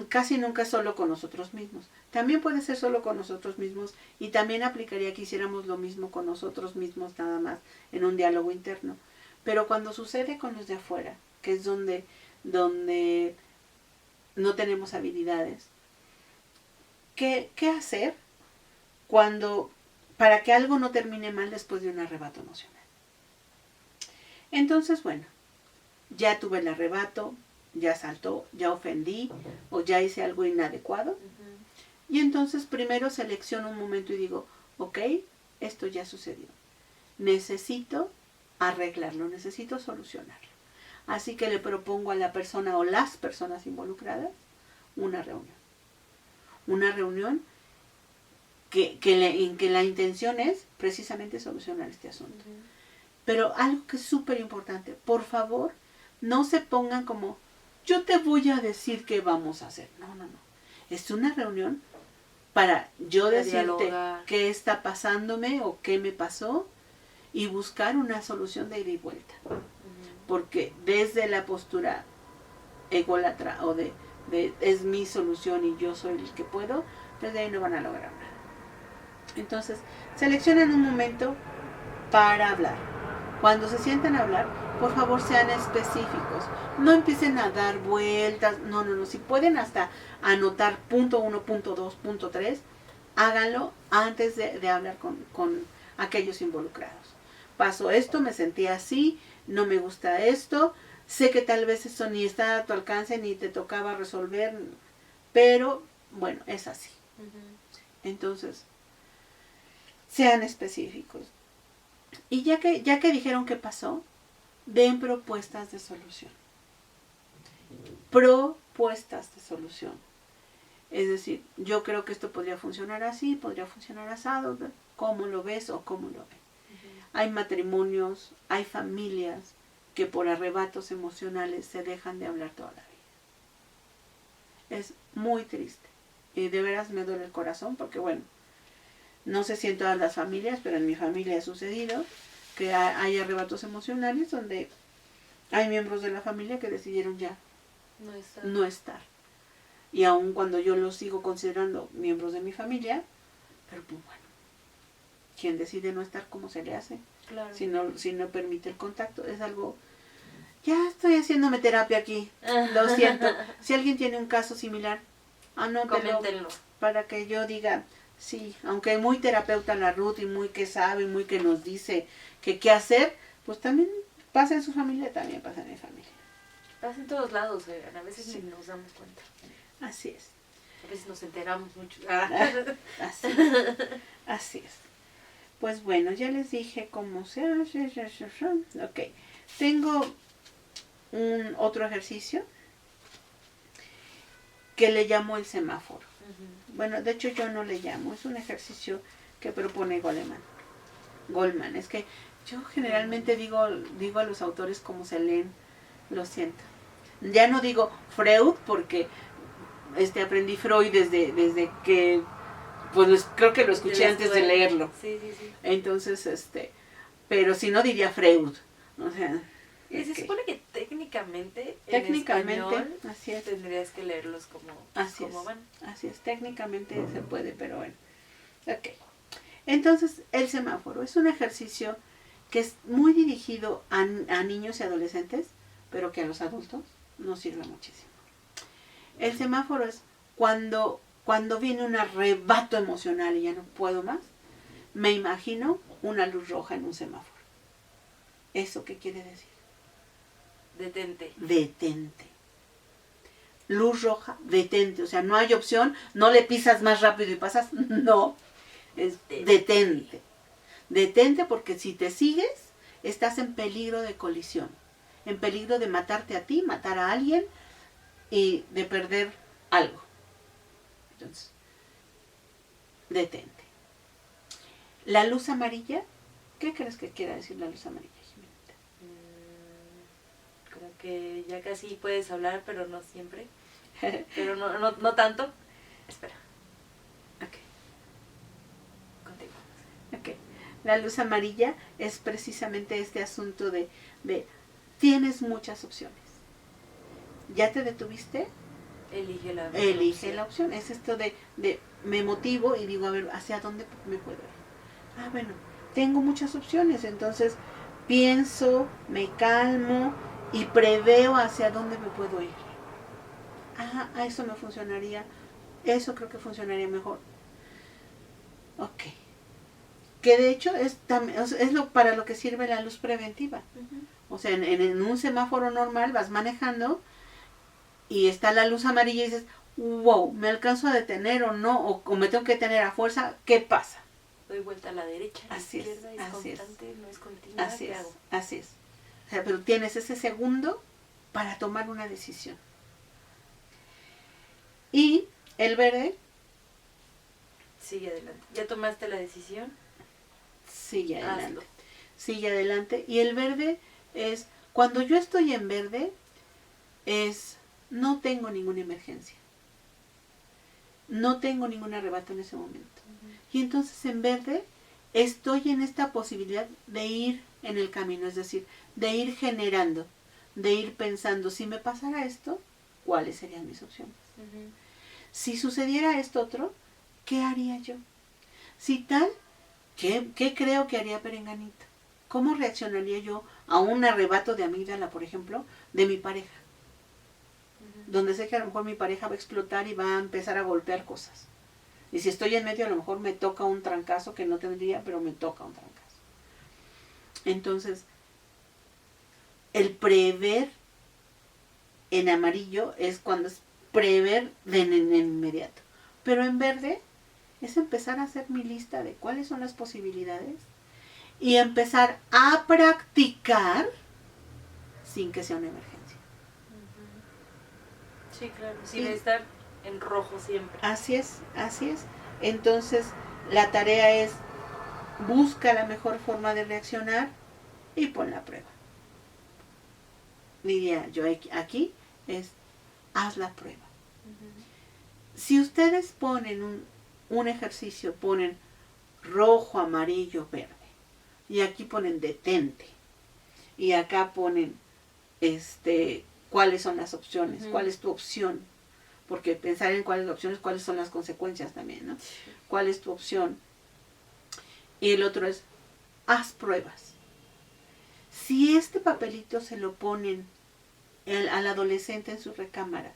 casi nunca es solo con nosotros mismos. También puede ser solo con nosotros mismos y también aplicaría que hiciéramos lo mismo con nosotros mismos nada más en un diálogo interno. Pero cuando sucede con los de afuera, que es donde no tenemos habilidades, ¿qué hacer para que algo no termine mal después de un arrebato emocional? Entonces, bueno, ya tuve el arrebato, ya saltó, ya ofendí o ya hice algo inadecuado. Y entonces primero selecciono un momento y digo, ok, esto ya sucedió. Necesito arreglarlo, necesito solucionarlo. Así que le propongo a la persona o las personas involucradas una reunión. Una reunión en que la intención es precisamente solucionar este asunto. Pero algo que es súper importante, por favor, no se pongan como, yo te voy a decir qué vamos a hacer. No, no, no. Es una reunión para yo decirte dialogar. qué está pasándome o qué me pasó y buscar una solución de ida y vuelta. Porque desde la postura ególatra o de es mi solución y yo soy el que puedo, desde ahí no van a lograr nada. Entonces, seleccionen un momento para hablar. Cuando se sientan a hablar, por favor sean específicos. No empiecen a dar vueltas. No, no, no. Si pueden hasta anotar punto 1, punto 2, punto 3, háganlo antes de hablar con aquellos involucrados. Pasó esto, me sentí así, no me gusta esto, sé que tal vez eso ni está a tu alcance ni te tocaba resolver, pero bueno, es así. Entonces, sean específicos. Y ya que dijeron qué pasó, den propuestas de solución. Propuestas de solución. Es decir, yo creo que esto podría funcionar así, podría funcionar asado, ¿cómo lo ves o cómo lo ven? Hay matrimonios, hay familias que por arrebatos emocionales se dejan de hablar toda la vida. Es muy triste. Y de veras me duele el corazón porque, bueno, no sé si en todas las familias, pero en mi familia ha sucedido que hay arrebatos emocionales donde hay miembros de la familia que decidieron ya no estar. Y aun cuando yo los sigo considerando miembros de mi familia, pero pues bueno, quien decide no estar, ¿cómo se le hace? Claro. Si no permite el contacto, es algo... Ya estoy haciéndome terapia aquí, lo siento. Si alguien tiene un caso similar, anótelo. Coméntenlo. Para que yo diga, sí, aunque muy terapeuta la Ruth y muy que sabe, muy que nos dice que qué hacer, pues también pasa en su familia, también pasa en mi familia. Pasa en todos lados, a veces Sí. ni nos damos cuenta. Así es. A veces nos enteramos mucho. Así es. Pues bueno, ya les dije cómo se hace. Ok. Tengo otro ejercicio que le llamo el semáforo. Bueno, de hecho yo no le llamo, es un ejercicio que propone Goleman. Es que yo generalmente digo a los autores cómo se leen, lo siento. Ya no digo Freud porque aprendí Freud desde que pues creo que lo escuché antes de leerlo. Sí. Entonces, pero si no diría Freud. O sea, y se supone que técnicamente en español así es. tendrías que leerlos como van. Así es, técnicamente se puede, pero bueno. Ok. Entonces, el semáforo es un ejercicio que es muy dirigido a niños y adolescentes, pero que a los adultos nos sirve muchísimo. El semáforo es cuando viene un arrebato emocional y ya no puedo más, me imagino una luz roja en un semáforo. ¿Eso qué quiere decir? Detente. Luz roja, detente. O sea, no hay opción, no le pisas más rápido y pasas. No, es detente. Detente porque si te sigues, estás en peligro de colisión. En peligro de matarte a ti, matar a alguien y de perder algo. Entonces, detente. La luz amarilla, ¿qué crees que quiera decir la luz amarilla, Jimenita? Como que ya casi puedes hablar, pero no siempre. Pero no tanto. Espera. Ok. Contigo. Ok. La luz amarilla es precisamente este asunto de tienes muchas opciones. ¿Ya te detuviste? Elige la opción. Es esto de me motivo y digo, a ver, ¿hacia dónde me puedo ir? Bueno, tengo muchas opciones, entonces pienso, me calmo y preveo hacia dónde me puedo ir. A eso me funcionaría, eso creo que funcionaría mejor. Ok. Que de hecho es para lo que sirve la luz preventiva. O sea, en un semáforo normal vas manejando y está la luz amarilla y dices, wow, ¿me alcanzo a detener o no? ¿O me tengo que detener a fuerza? ¿Qué pasa? Doy vuelta a la derecha, a la Así es, izquierda, es así es. constante, no es continua, Así ¿qué es, hago? así es. O sea, pero tienes ese segundo para tomar una decisión. Y el verde Sigue adelante. ¿Ya tomaste la decisión? sigue adelante. Hazlo. Sigue adelante. Y el verde es, cuando yo estoy en verde, es, no tengo ninguna emergencia. No tengo ningún arrebato en ese momento. Y entonces en verde estoy en esta posibilidad de ir en el camino, es decir, de ir generando, de ir pensando, si me pasara esto, ¿cuáles serían mis opciones? Si sucediera esto otro, ¿qué haría yo? Si tal, ¿qué creo que haría Perenganito? ¿Cómo reaccionaría yo a un arrebato de amígdala, por ejemplo, de mi pareja? Donde sé que a lo mejor mi pareja va a explotar y va a empezar a golpear cosas. Y si estoy en medio, a lo mejor me toca un trancazo que no tendría, pero me toca un trancazo. Entonces, el prever en amarillo es cuando es prever en inmediato. Pero en verde es empezar a hacer mi lista de cuáles son las posibilidades y empezar a practicar sin que sea una emergencia. Sí, claro. Sin estar en rojo siempre. Así es, así es. Entonces, la tarea es busca la mejor forma de reaccionar y pon la prueba. Diría yo aquí es haz la prueba. Si ustedes ponen un ejercicio, ponen rojo, amarillo, verde, y aquí ponen detente, y acá ponen cuáles son las opciones, cuál es tu opción, porque pensar en cuáles opciones, cuáles son las consecuencias también, ¿no? ¿Cuál es tu opción? Y el otro es haz pruebas. Si este papelito se lo ponen al adolescente en su recámara,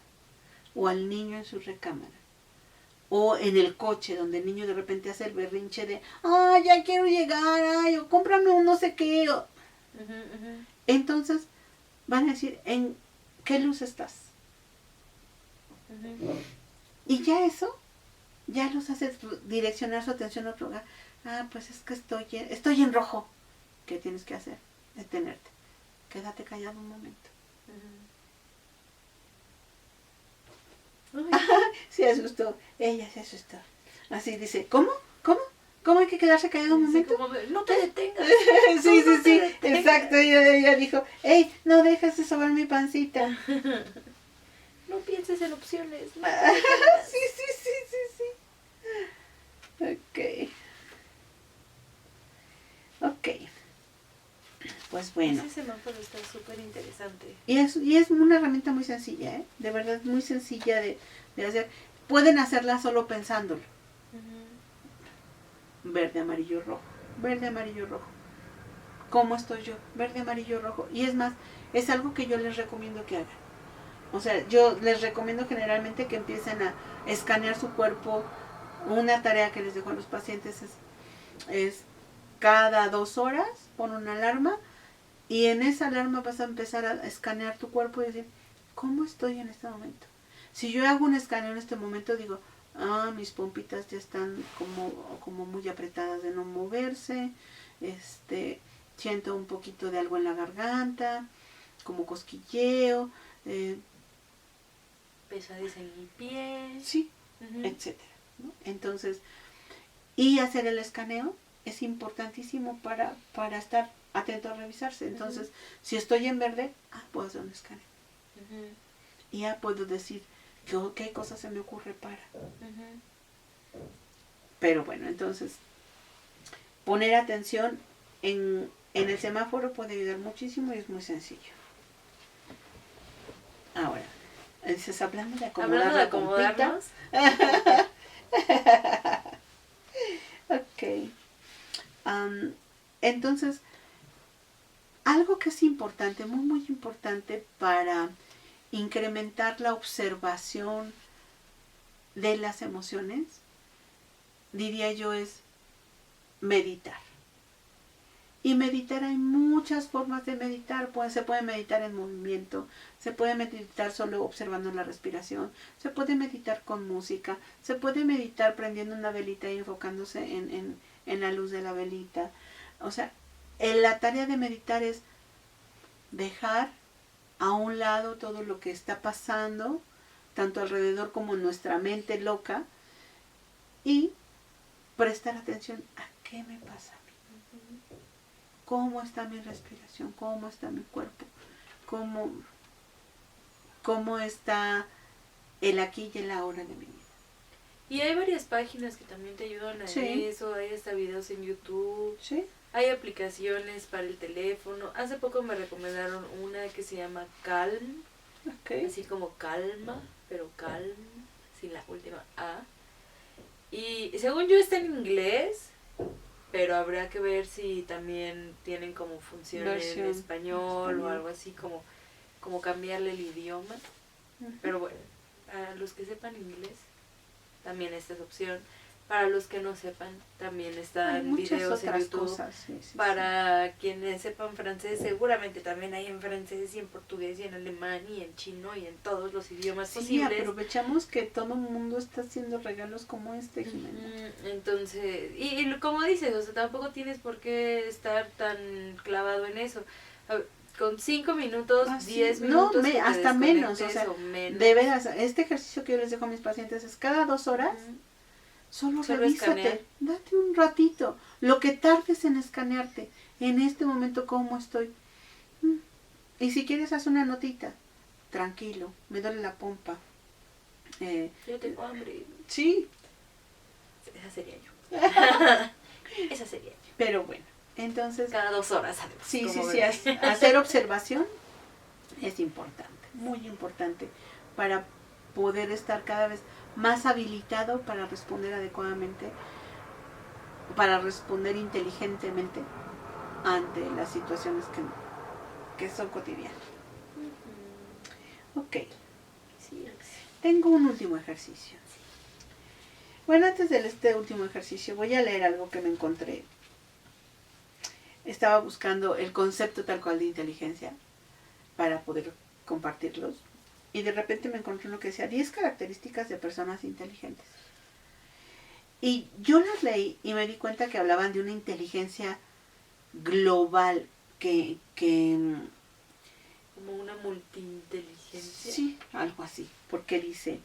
o al niño en su recámara, o en el coche donde el niño de repente hace el berrinche de ¡ay, ya quiero llegar! ¡Ay, o cómprame un no sé qué! Entonces van a decir ¿en qué luz estás? Y ya eso ya los hace direccionar su atención a otro lugar. Ah, pues es que estoy en rojo. ¿Qué tienes que hacer? Detenerte. Quédate callado un momento. Se asustó, ella se asustó. Así dice, ¿cómo? ¿Cómo? ¿Cómo hay que quedarse callado un momento? Como de, no te detengas. Sí, no sí, te sí, detengas. exacto. Ella dijo, hey, no dejes de sobar mi pancita. No pienses en opciones. No Sí, sí, sí, sí, sí. Ok. Pues bueno. Ese semáforo está súper interesante. Y es una herramienta muy sencilla, ¿eh? De verdad, muy sencilla de hacer. Pueden hacerla solo pensándolo. Verde, amarillo, rojo. Verde, amarillo, rojo. ¿Cómo estoy yo? Verde, amarillo, rojo. Y es más, es algo que yo les recomiendo que hagan. O sea, yo les recomiendo generalmente que empiecen a escanear su cuerpo. Una tarea que les dejo a los pacientes es cada 2 horas pon una alarma y en esa alarma vas a empezar a escanear tu cuerpo y decir, ¿cómo estoy en este momento? Si yo hago un escaneo en este momento, digo, mis pompitas ya están como muy apretadas de no moverse, siento un poquito de algo en la garganta, como cosquilleo, pesadez en mi pie, sí, etcétera, ¿no? Entonces, y hacer el escaneo es importantísimo para estar atento a revisarse. Entonces, si estoy en verde, puedo hacer un escaneo. Y ya puedo decir qué cosa se me ocurre para. Pero bueno, entonces, poner atención en el semáforo puede ayudar muchísimo y es muy sencillo. Ahora, dices, hablando de acomodarnos. Ok. Entonces, algo que es importante, muy, muy importante para incrementar la observación de las emociones, diría yo, es meditar. Y meditar, hay muchas formas de meditar. Se puede meditar en movimiento, se puede meditar solo observando la respiración, se puede meditar con música, se puede meditar prendiendo una velita y enfocándose en la luz de la velita. O sea, la tarea de meditar es dejar a un lado todo lo que está pasando, tanto alrededor como en nuestra mente loca, y prestar atención a qué me pasa a mí. ¿Cómo está mi respiración? ¿Cómo está mi cuerpo? ¿Cómo está el aquí y el ahora de mi vida? Y hay varias páginas que también te ayudan a Sí. eso, hay hasta videos en YouTube, ¿Sí? hay aplicaciones para el teléfono. Hace poco me recomendaron una que se llama Calm, Ok. así como calma, pero calm, sin la última A. Y según yo está en inglés, pero habrá que ver si también tienen como función Versión en español o español. algo así, como cambiarle el idioma. Pero bueno, para los que sepan inglés, también esta es opción. Para los que no sepan, también Hay están muchas videos en otras YouTube. cosas. Sí, Para quienes sepan francés, seguramente también hay en francés y en portugués y en alemán y en chino y en todos los idiomas sí, posibles. aprovechamos que todo el mundo está haciendo regalos como este, Jimena. Entonces, y como dices, o sea, tampoco tienes por qué estar tan clavado en eso. A ver, con 5 minutos, 10 minutos, que te hasta menos, o desconectes sea, o menos. de veras, este ejercicio que yo les dejo a mis pacientes es cada 2 horas, solo revísate, escanear. date un ratito, lo que tardes en escanearte, en este momento cómo estoy. Y si quieres haz una notita, tranquilo, me duele la pompa. Yo tengo hambre. Sí, Esa sería yo. Esa sería yo. pero bueno, entonces, Cada 2 horas, además. sí, como sí, bebé. hacer observación es importante, muy importante, para poder estar cada vez más habilitado para responder adecuadamente, para responder inteligentemente ante las situaciones que son cotidianas. Ok, Sí, tengo un último ejercicio. Bueno, antes de este último ejercicio voy a leer algo que me encontré. Estaba buscando el concepto tal cual de inteligencia para poder compartirlos. Y de repente me encontré uno que decía 10 características de personas inteligentes. Y yo las leí y me di cuenta que hablaban de una inteligencia global que como una multiinteligencia. sí, algo así. Porque dice,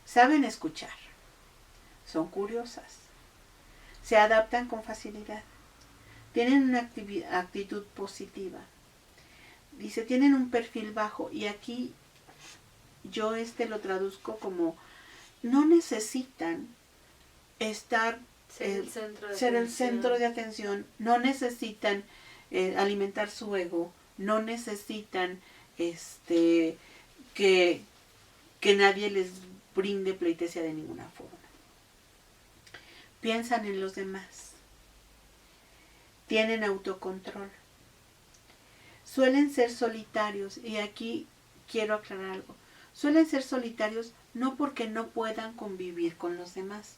saben escuchar, son curiosas, se adaptan con facilidad, tienen una actitud positiva. Dice, tienen un perfil bajo y aquí yo lo traduzco como no necesitan estar ser el centro de atención, no necesitan alimentar su ego, no necesitan que nadie les brinde pleitesía de ninguna forma. Piensan en los demás, tienen autocontrol, suelen ser solitarios, y aquí quiero aclarar algo, suelen ser solitarios no porque no puedan convivir con los demás,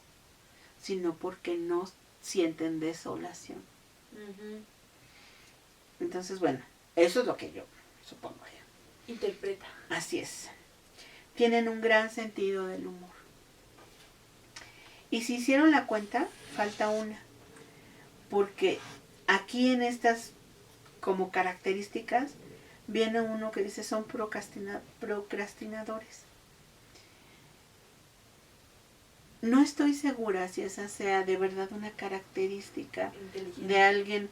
sino porque no sienten desolación. Entonces, bueno, eso es lo que yo supongo. Interpreta. Así es. Tienen un gran sentido del humor. Y si hicieron la cuenta, falta una. Porque aquí en estas como características viene uno que dice son procrastinadores. No estoy segura si esa sea de verdad una característica de alguien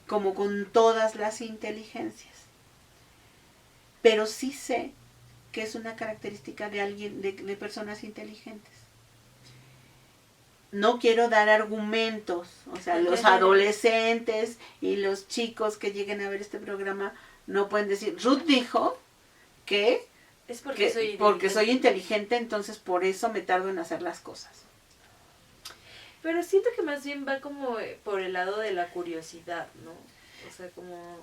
como con todas las inteligencias. Pero sí sé que es una característica de alguien, de personas inteligentes. No quiero dar argumentos, o sea, los adolescentes y los chicos que lleguen a ver este programa no pueden decir, Ruth dijo que es porque soy inteligente, entonces por eso me tardo en hacer las cosas. Pero siento que más bien va como por el lado de la curiosidad, ¿no? O sea, como...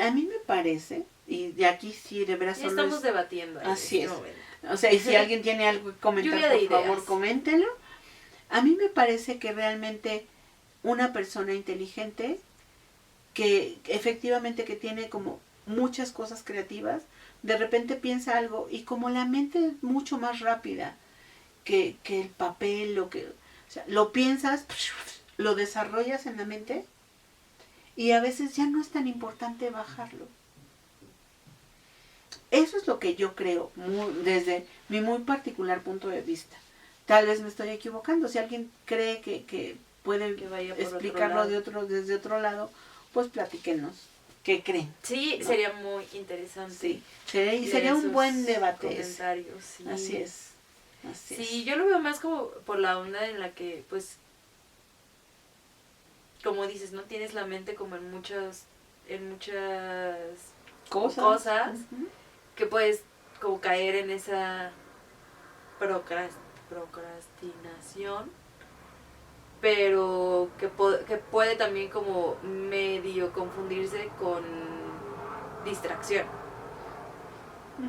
A mí me parece, y de aquí sí, de veras solo estamos debatiendo ahí. Así es. Momento. O sea, y si alguien tiene algo que comentar, por favor, coméntenlo. A mí me parece que realmente una persona inteligente que efectivamente que tiene como muchas cosas creativas, de repente piensa algo y como la mente es mucho más rápida que el papel, o sea, lo piensas, lo desarrollas en la mente y a veces ya no es tan importante bajarlo. Eso es lo que yo creo, desde mi muy particular punto de vista. Tal vez me estoy equivocando. Si alguien cree que puede explicarlo desde otro lado, pues platíquenos. ¿Qué creen? Sí, ¿no? Sería muy interesante. Sí, sería un buen debate. Comentarios, sí. Así es. Sí, yo lo veo más como por la onda en la que, pues, como dices, no tienes la mente como en muchas cosas uh-huh. que puedes como caer en esa procrastinación, pero que puede también como medio confundirse con distracción.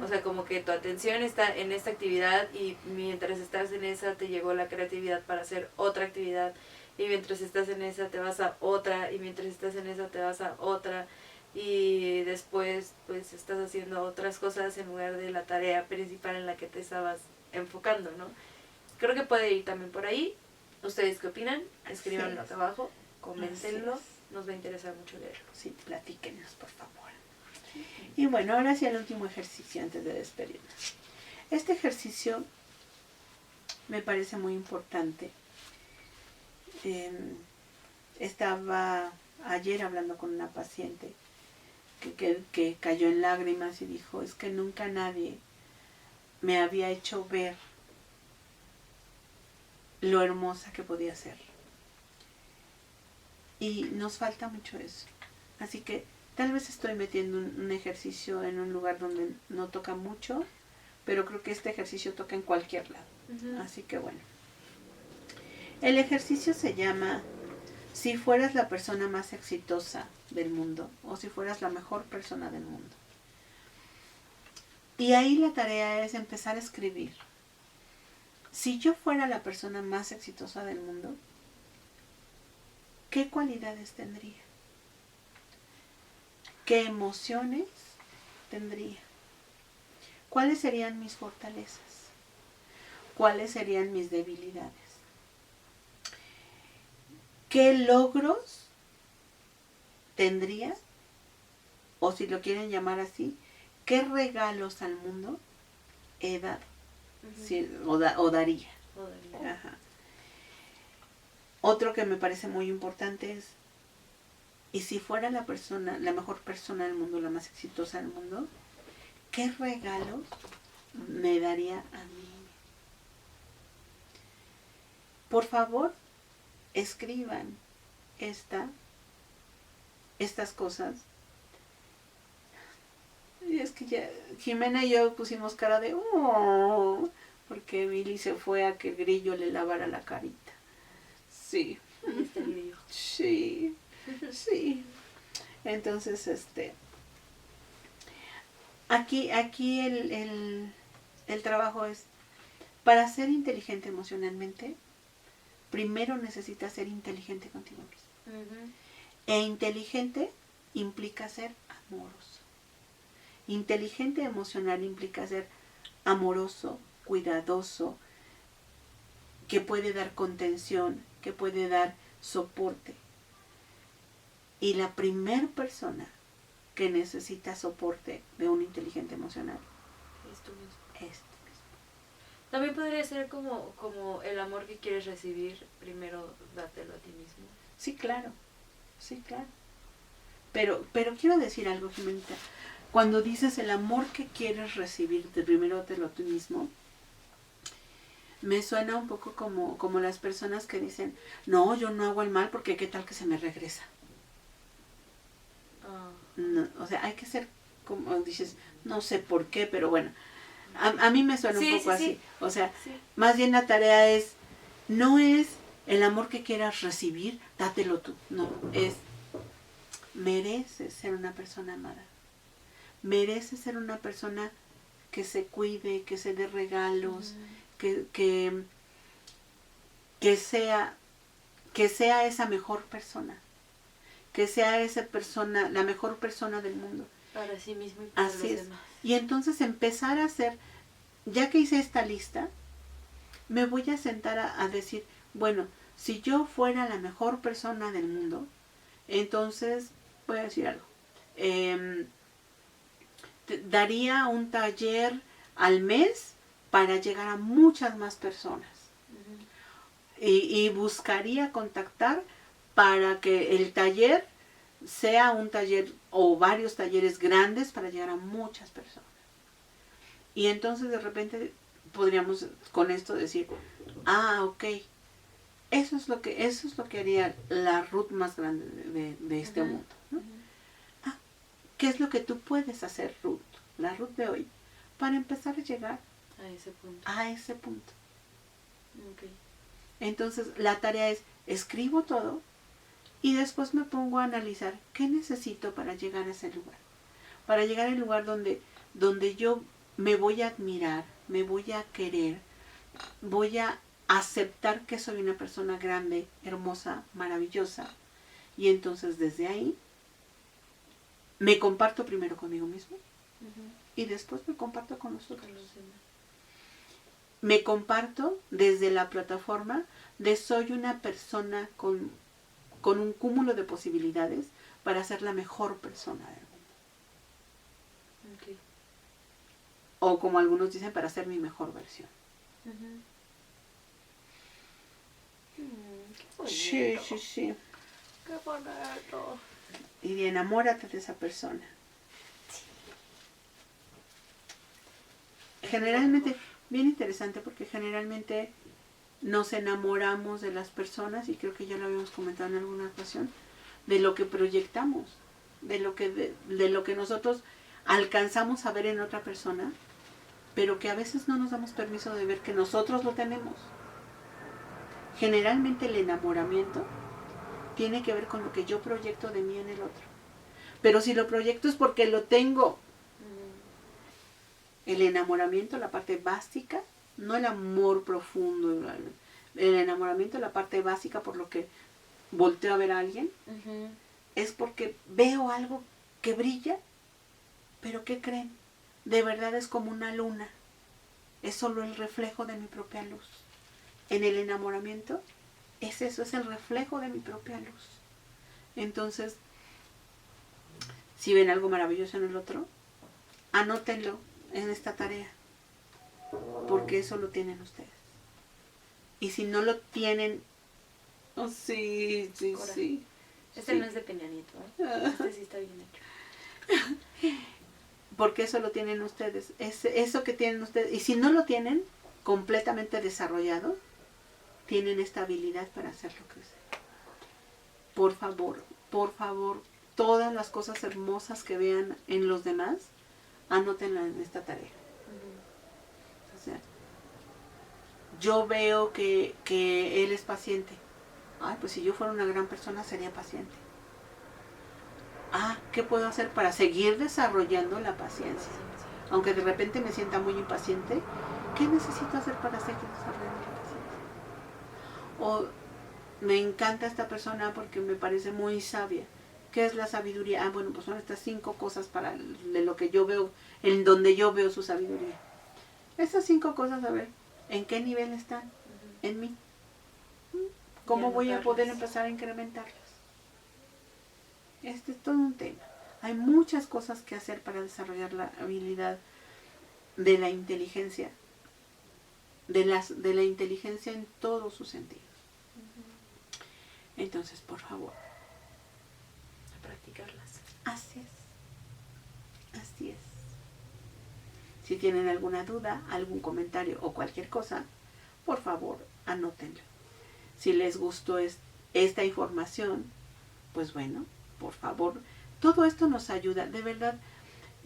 O sea, como que tu atención está en esta actividad y mientras estás en esa te llegó la creatividad para hacer otra actividad, y mientras estás en esa te vas a otra, y mientras estás en esa te vas a otra, y después pues estás haciendo otras cosas en lugar de la tarea principal en la que te estabas enfocando, ¿no? Creo que puede ir también por ahí. ¿Ustedes qué opinan? Escríbanlo acá abajo, coméntenlo, nos va a interesar mucho leerlo. Sí, platíquenos, por favor. Y bueno, ahora sí el último ejercicio antes de despedirnos. Este ejercicio me parece muy importante. Estaba ayer hablando con una paciente que cayó en lágrimas y dijo, es que nunca nadie me había hecho ver lo hermosa que podía ser. Y nos falta mucho eso. Así que tal vez estoy metiendo un ejercicio en un lugar donde no toca mucho, pero creo que este ejercicio toca en cualquier lado. Uh-huh. Así que bueno. El ejercicio se llama si fueras la persona más exitosa del mundo o si fueras la mejor persona del mundo. Y ahí la tarea es empezar a escribir. Si yo fuera la persona más exitosa del mundo, ¿qué cualidades tendría? ¿Qué emociones tendría? ¿Cuáles serían mis fortalezas? ¿Cuáles serían mis debilidades? ¿Qué logros tendría? O si lo quieren llamar así, ¿qué regalos al mundo he dado? Uh-huh. Sí, o daría. Ajá. Otro que me parece muy importante es, y si fuera la mejor persona del mundo, la más exitosa del mundo, ¿qué regalos me daría a mí? Por favor, escriban estas cosas. Y es que ya Jimena y yo pusimos cara de oh, porque Billy se fue a que el grillo le lavara la carita. Sí. Ahí está el grillo. Sí. Sí. Entonces, aquí el trabajo es, para ser inteligente emocionalmente, primero necesitas ser inteligente contigo mismo. Uh-huh. E inteligente implica ser amoroso. Inteligente emocional implica ser amoroso, cuidadoso, que puede dar contención, que puede dar soporte. Y la primer persona que necesita soporte de un inteligente emocional es tú mismo. Es tú mismo. También podría ser como el amor que quieres recibir, primero dátelo a ti mismo. Sí, claro. Sí, claro. Pero quiero decir algo, Jimenita. Cuando dices el amor que quieres recibir, de primero dátelo a ti mismo, me suena un poco como las personas que dicen, no, yo no hago el mal porque qué tal que se me regresa. No, o sea, hay que ser, como dices, no sé por qué, pero bueno, a mí me suena un poco así. Sí. O sea, más bien la tarea es, no es el amor que quieras recibir, dátelo tú. No, es, mereces ser una persona amada. Mereces ser una persona que se cuide, que se dé regalos, que sea esa mejor persona. que sea esa persona, la mejor persona del mundo. Para sí mismo y para Así los es. demás. Y entonces empezar a hacer, ya que hice esta lista, me voy a sentar a decir, bueno, si yo fuera la mejor persona del mundo, entonces, voy a decir algo, daría un taller al mes para llegar a muchas más personas. Y buscaría contactar para que el taller sea un taller o varios talleres grandes para llegar a muchas personas. Y entonces de repente podríamos con esto decir, ok, eso es lo que haría la Ruth más grande de este mundo, ¿no? ¿Qué es lo que tú puedes hacer, Ruth, la Ruth de hoy, para empezar a llegar a ese punto? Okay. Entonces la tarea es, escribo todo y después me pongo a analizar qué necesito para llegar a ese lugar. Para llegar al lugar donde yo me voy a admirar, me voy a querer, voy a aceptar que soy una persona grande, hermosa, maravillosa. Y entonces desde ahí me comparto primero conmigo mismo y después me comparto con los otros. Me comparto desde la plataforma de soy una persona con un cúmulo de posibilidades para ser la mejor persona del mundo. Okay. O como algunos dicen, para ser mi mejor versión. Qué bonito. Sí. Qué bonito. Y enamórate de esa persona. Generalmente, bien interesante porque generalmente nos enamoramos de las personas, y creo que ya lo habíamos comentado en alguna ocasión, de lo que proyectamos, de lo que nosotros alcanzamos a ver en otra persona, pero que a veces no nos damos permiso de ver que nosotros lo tenemos. Generalmente el enamoramiento tiene que ver con lo que yo proyecto de mí en el otro. Pero si lo proyecto es porque lo tengo. El enamoramiento, la parte básica, no el amor profundo. El enamoramiento, la parte básica por lo que volteo a ver a alguien, es porque veo algo que brilla, pero ¿qué creen? De verdad es como una luna. Es solo el reflejo de mi propia luz. En el enamoramiento es eso, es el reflejo de mi propia luz. Entonces, si ven algo maravilloso en el otro, anótenlo en esta tarea, porque eso lo tienen ustedes. Y si no lo tienen, sí. Este no es de Peña Nieto, ¿eh? Este sí está bien hecho. Porque eso lo tienen ustedes, eso que tienen ustedes. Y si no lo tienen completamente desarrollado, tienen esta habilidad para hacerlo crecer. Por favor, todas las cosas hermosas que vean en los demás, anótenlas en esta tarea. O sea, yo veo que él es paciente. Pues si yo fuera una gran persona sería paciente. ¿Qué puedo hacer para seguir desarrollando la paciencia? Aunque de repente me sienta muy impaciente, ¿qué necesito hacer para seguir desarrollando la paciencia? O me encanta esta persona porque me parece muy sabia. ¿Qué es la sabiduría? Bueno, pues son estas 5 cosas de lo que yo veo, en donde yo veo su sabiduría. Estas 5 cosas, a ver, ¿en qué nivel están en mí? ¿Cómo voy a poder empezar a incrementarlas? Este es todo un tema. Hay muchas cosas que hacer para desarrollar la habilidad de la inteligencia, de la inteligencia en todos sus sentidos. Entonces, por favor, a practicarlas. Así es. Si tienen alguna duda, algún comentario o cualquier cosa, por favor, anótenlo. Si les gustó esta información, pues bueno, por favor, todo esto nos ayuda. De verdad,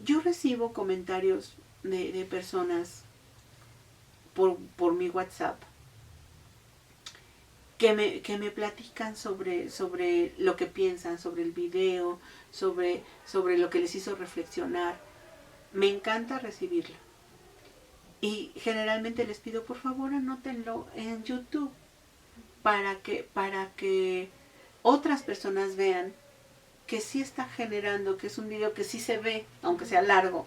yo recibo comentarios de personas por mi WhatsApp que me platican sobre lo que piensan, sobre el video, sobre lo que les hizo reflexionar. Me encanta recibirlo. Y generalmente les pido, por favor, anótenlo en YouTube para que otras personas vean que sí está generando, que es un video que sí se ve, aunque sea largo.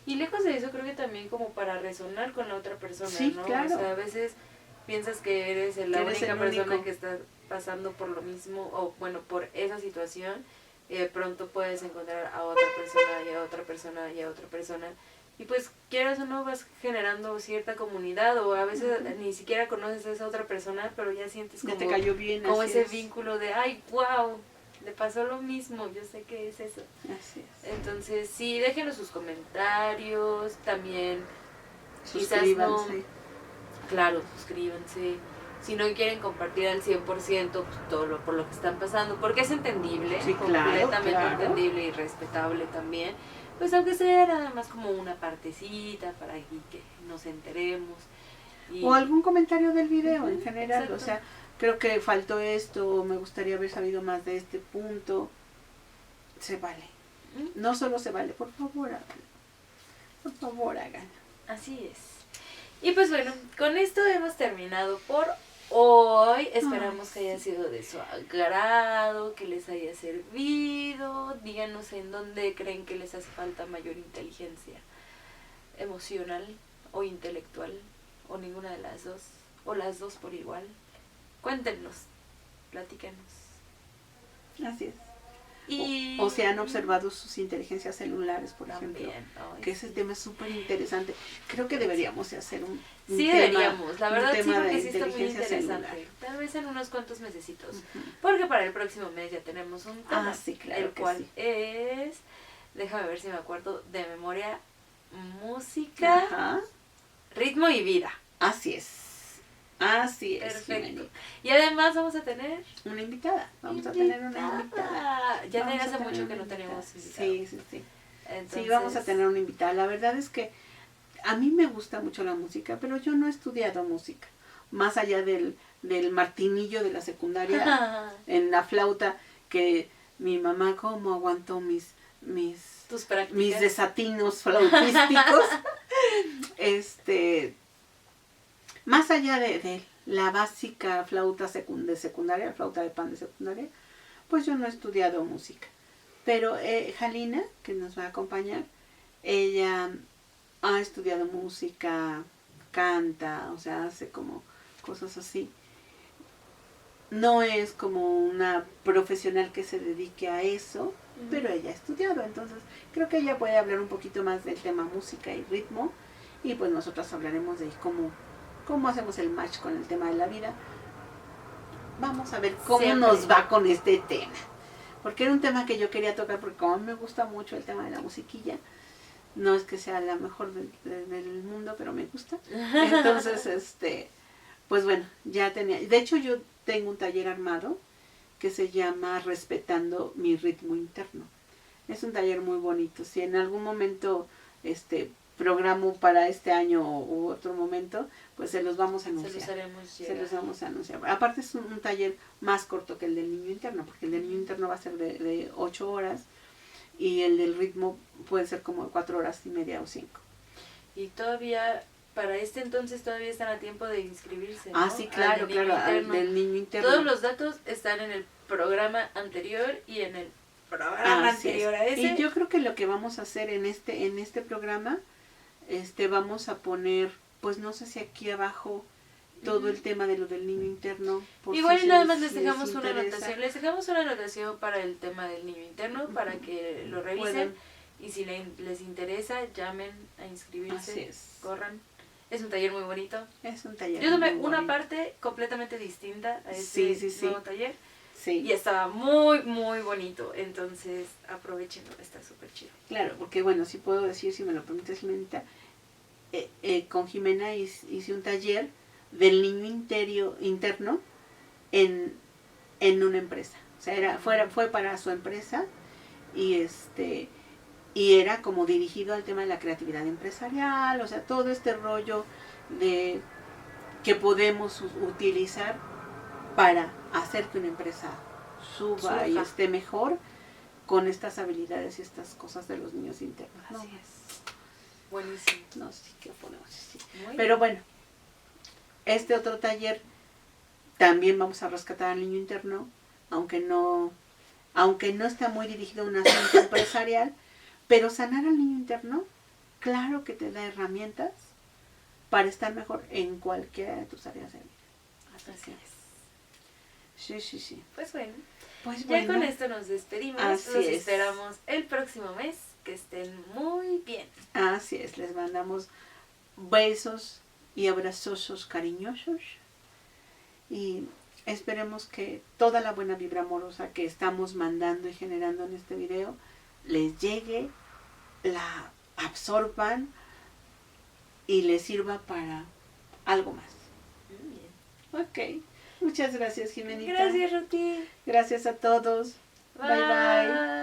Y lejos de eso, creo que también como para resonar con la otra persona, Sí, ¿no? claro. O sea, a veces piensas que eres la eres única el persona único. que está pasando por lo mismo, o bueno, por esa situación, y de pronto puedes encontrar a otra persona y a otra persona y a otra persona. Y pues, quieras o no, vas generando cierta comunidad, o a veces ni siquiera conoces a esa otra persona, pero ya sientes Ya como, te cayó bien, como así ese es. vínculo de, ay, wow, le pasó lo mismo, yo sé que es eso. Así es. Entonces, sí, déjenos sus comentarios, también quizás no, Suscríbanse. claro, suscríbanse. Si no quieren compartir al 100% pues, todo por lo que están pasando, porque es entendible, Sí, claro, completamente claro. entendible y respetable también, pues aunque sea nada más como una partecita para que nos enteremos. Y, O algún comentario del video en general, exacto. o sea, creo que faltó esto, me gustaría haber sabido más de este punto. Se vale. No solo se vale, por favor, háganlo. Por favor, háganlo. Así es. Y pues bueno, con esto hemos terminado por hoy. Esperamos que haya sido de su agrado, que les haya servido. Díganos en dónde creen que les hace falta mayor inteligencia emocional o intelectual, o ninguna de las dos, o las dos por igual. Cuéntenos, platícanos. Así es. Y O se han observado sus inteligencias celulares, por ejemplo. también, ay, Que ese sí. tema es súper interesante. Creo que deberíamos de hacer un Sí tema, deberíamos, la verdad un sí, tema porque de sí está muy inteligencia interesante. celular. Tal vez en unos cuantos mesecitos. Ujú. Porque para el próximo mes ya tenemos un tema. Sí, claro el que cual sí. es, déjame ver si me acuerdo de memoria, música, Ajá. ritmo y vida. Así es. Así es, Perfecto. Jimeni. Y además vamos a tener Una invitada. Vamos a tener una invitada. Ya Vamos desde a hace tener mucho una que no invitada. tenemos invitado. Sí, sí, sí. Entonces, Sí, vamos a tener una invitada. La verdad es que a mí me gusta mucho la música, pero yo no he estudiado música. Más allá del martinillo de la secundaria, en la flauta, que mi mamá como aguantó tus prácticas. mis desatinos flautísticos. Más allá de la básica flauta de secundaria, flauta de pan de secundaria, pues yo no he estudiado música. Pero Jalina, que nos va a acompañar, ella ha estudiado música, canta, o sea, hace como cosas así. No es como una profesional que se dedique a eso, pero ella ha estudiado, entonces creo que ella puede hablar un poquito más del tema música y ritmo, y pues nosotras hablaremos de cómo hacemos el match con el tema de la vida. Vamos a ver cómo Siempre nos va con este tema, porque era un tema que yo quería tocar, porque como a mí me gusta mucho el tema de la musiquilla, no es que sea la mejor del mundo, pero me gusta. Entonces, pues bueno, ya tenía, de hecho yo tengo un taller armado que se llama Respetando mi ritmo interno. Es un taller muy bonito. Si en algún momento programo para este año u otro momento, pues se los vamos a anunciar. Se los haremos llegar. Se los vamos a anunciar. Aparte es un taller más corto que el del niño interno, porque el del niño interno va a ser de 8 horas y el del ritmo puede ser como 4 horas y media o 5. Y todavía, para este entonces todavía están a tiempo de inscribirse, ¿no? Ah, sí, claro, al del niño interno. Todos los datos están en el programa anterior y en el programa anterior a ese. Y yo creo que lo que vamos a hacer en este programa, vamos a poner, pues no sé si aquí abajo, todo el tema de lo del niño interno. Igual nada más les dejamos una anotación. Les dejamos una anotación para el tema del niño interno, para que lo revisen. Y si les interesa, llamen a inscribirse. Así es. Corran. Es un taller muy bonito. Es un taller. Yo tomé una parte completamente distinta a este nuevo taller. Sí. Y estaba muy, muy bonito. Entonces, aprovechenlo, está súper chido. Claro, porque bueno, si puedo decir, si me lo permites, Jimenita, con Jimena hice un taller del niño interno en una empresa. O sea, fue para su empresa y y era como dirigido al tema de la creatividad empresarial, o sea, todo este rollo de que podemos utilizar para hacer que una empresa suba y esté mejor con estas habilidades y estas cosas de los niños internos. Así es. Buenísimo. No sé qué podemos decir. bien. Pero bueno, este otro taller también vamos a rescatar al niño interno, aunque no está muy dirigido a un asunto empresarial, pero sanar al niño interno, claro que te da herramientas para estar mejor en cualquiera de tus áreas de vida. Así es. Sí. Pues bueno, Pues ya bueno, con esto nos despedimos. Así Los es. esperamos el próximo mes. Que estén muy bien. así es, les mandamos besos y abrazos cariñosos y esperemos que toda la buena vibra amorosa que estamos mandando y generando en este video les llegue, la absorban y les sirva para algo más. Muy bien. Ok, muchas gracias, Jimenita. Gracias, Ruti. Gracias a todos. Bye bye.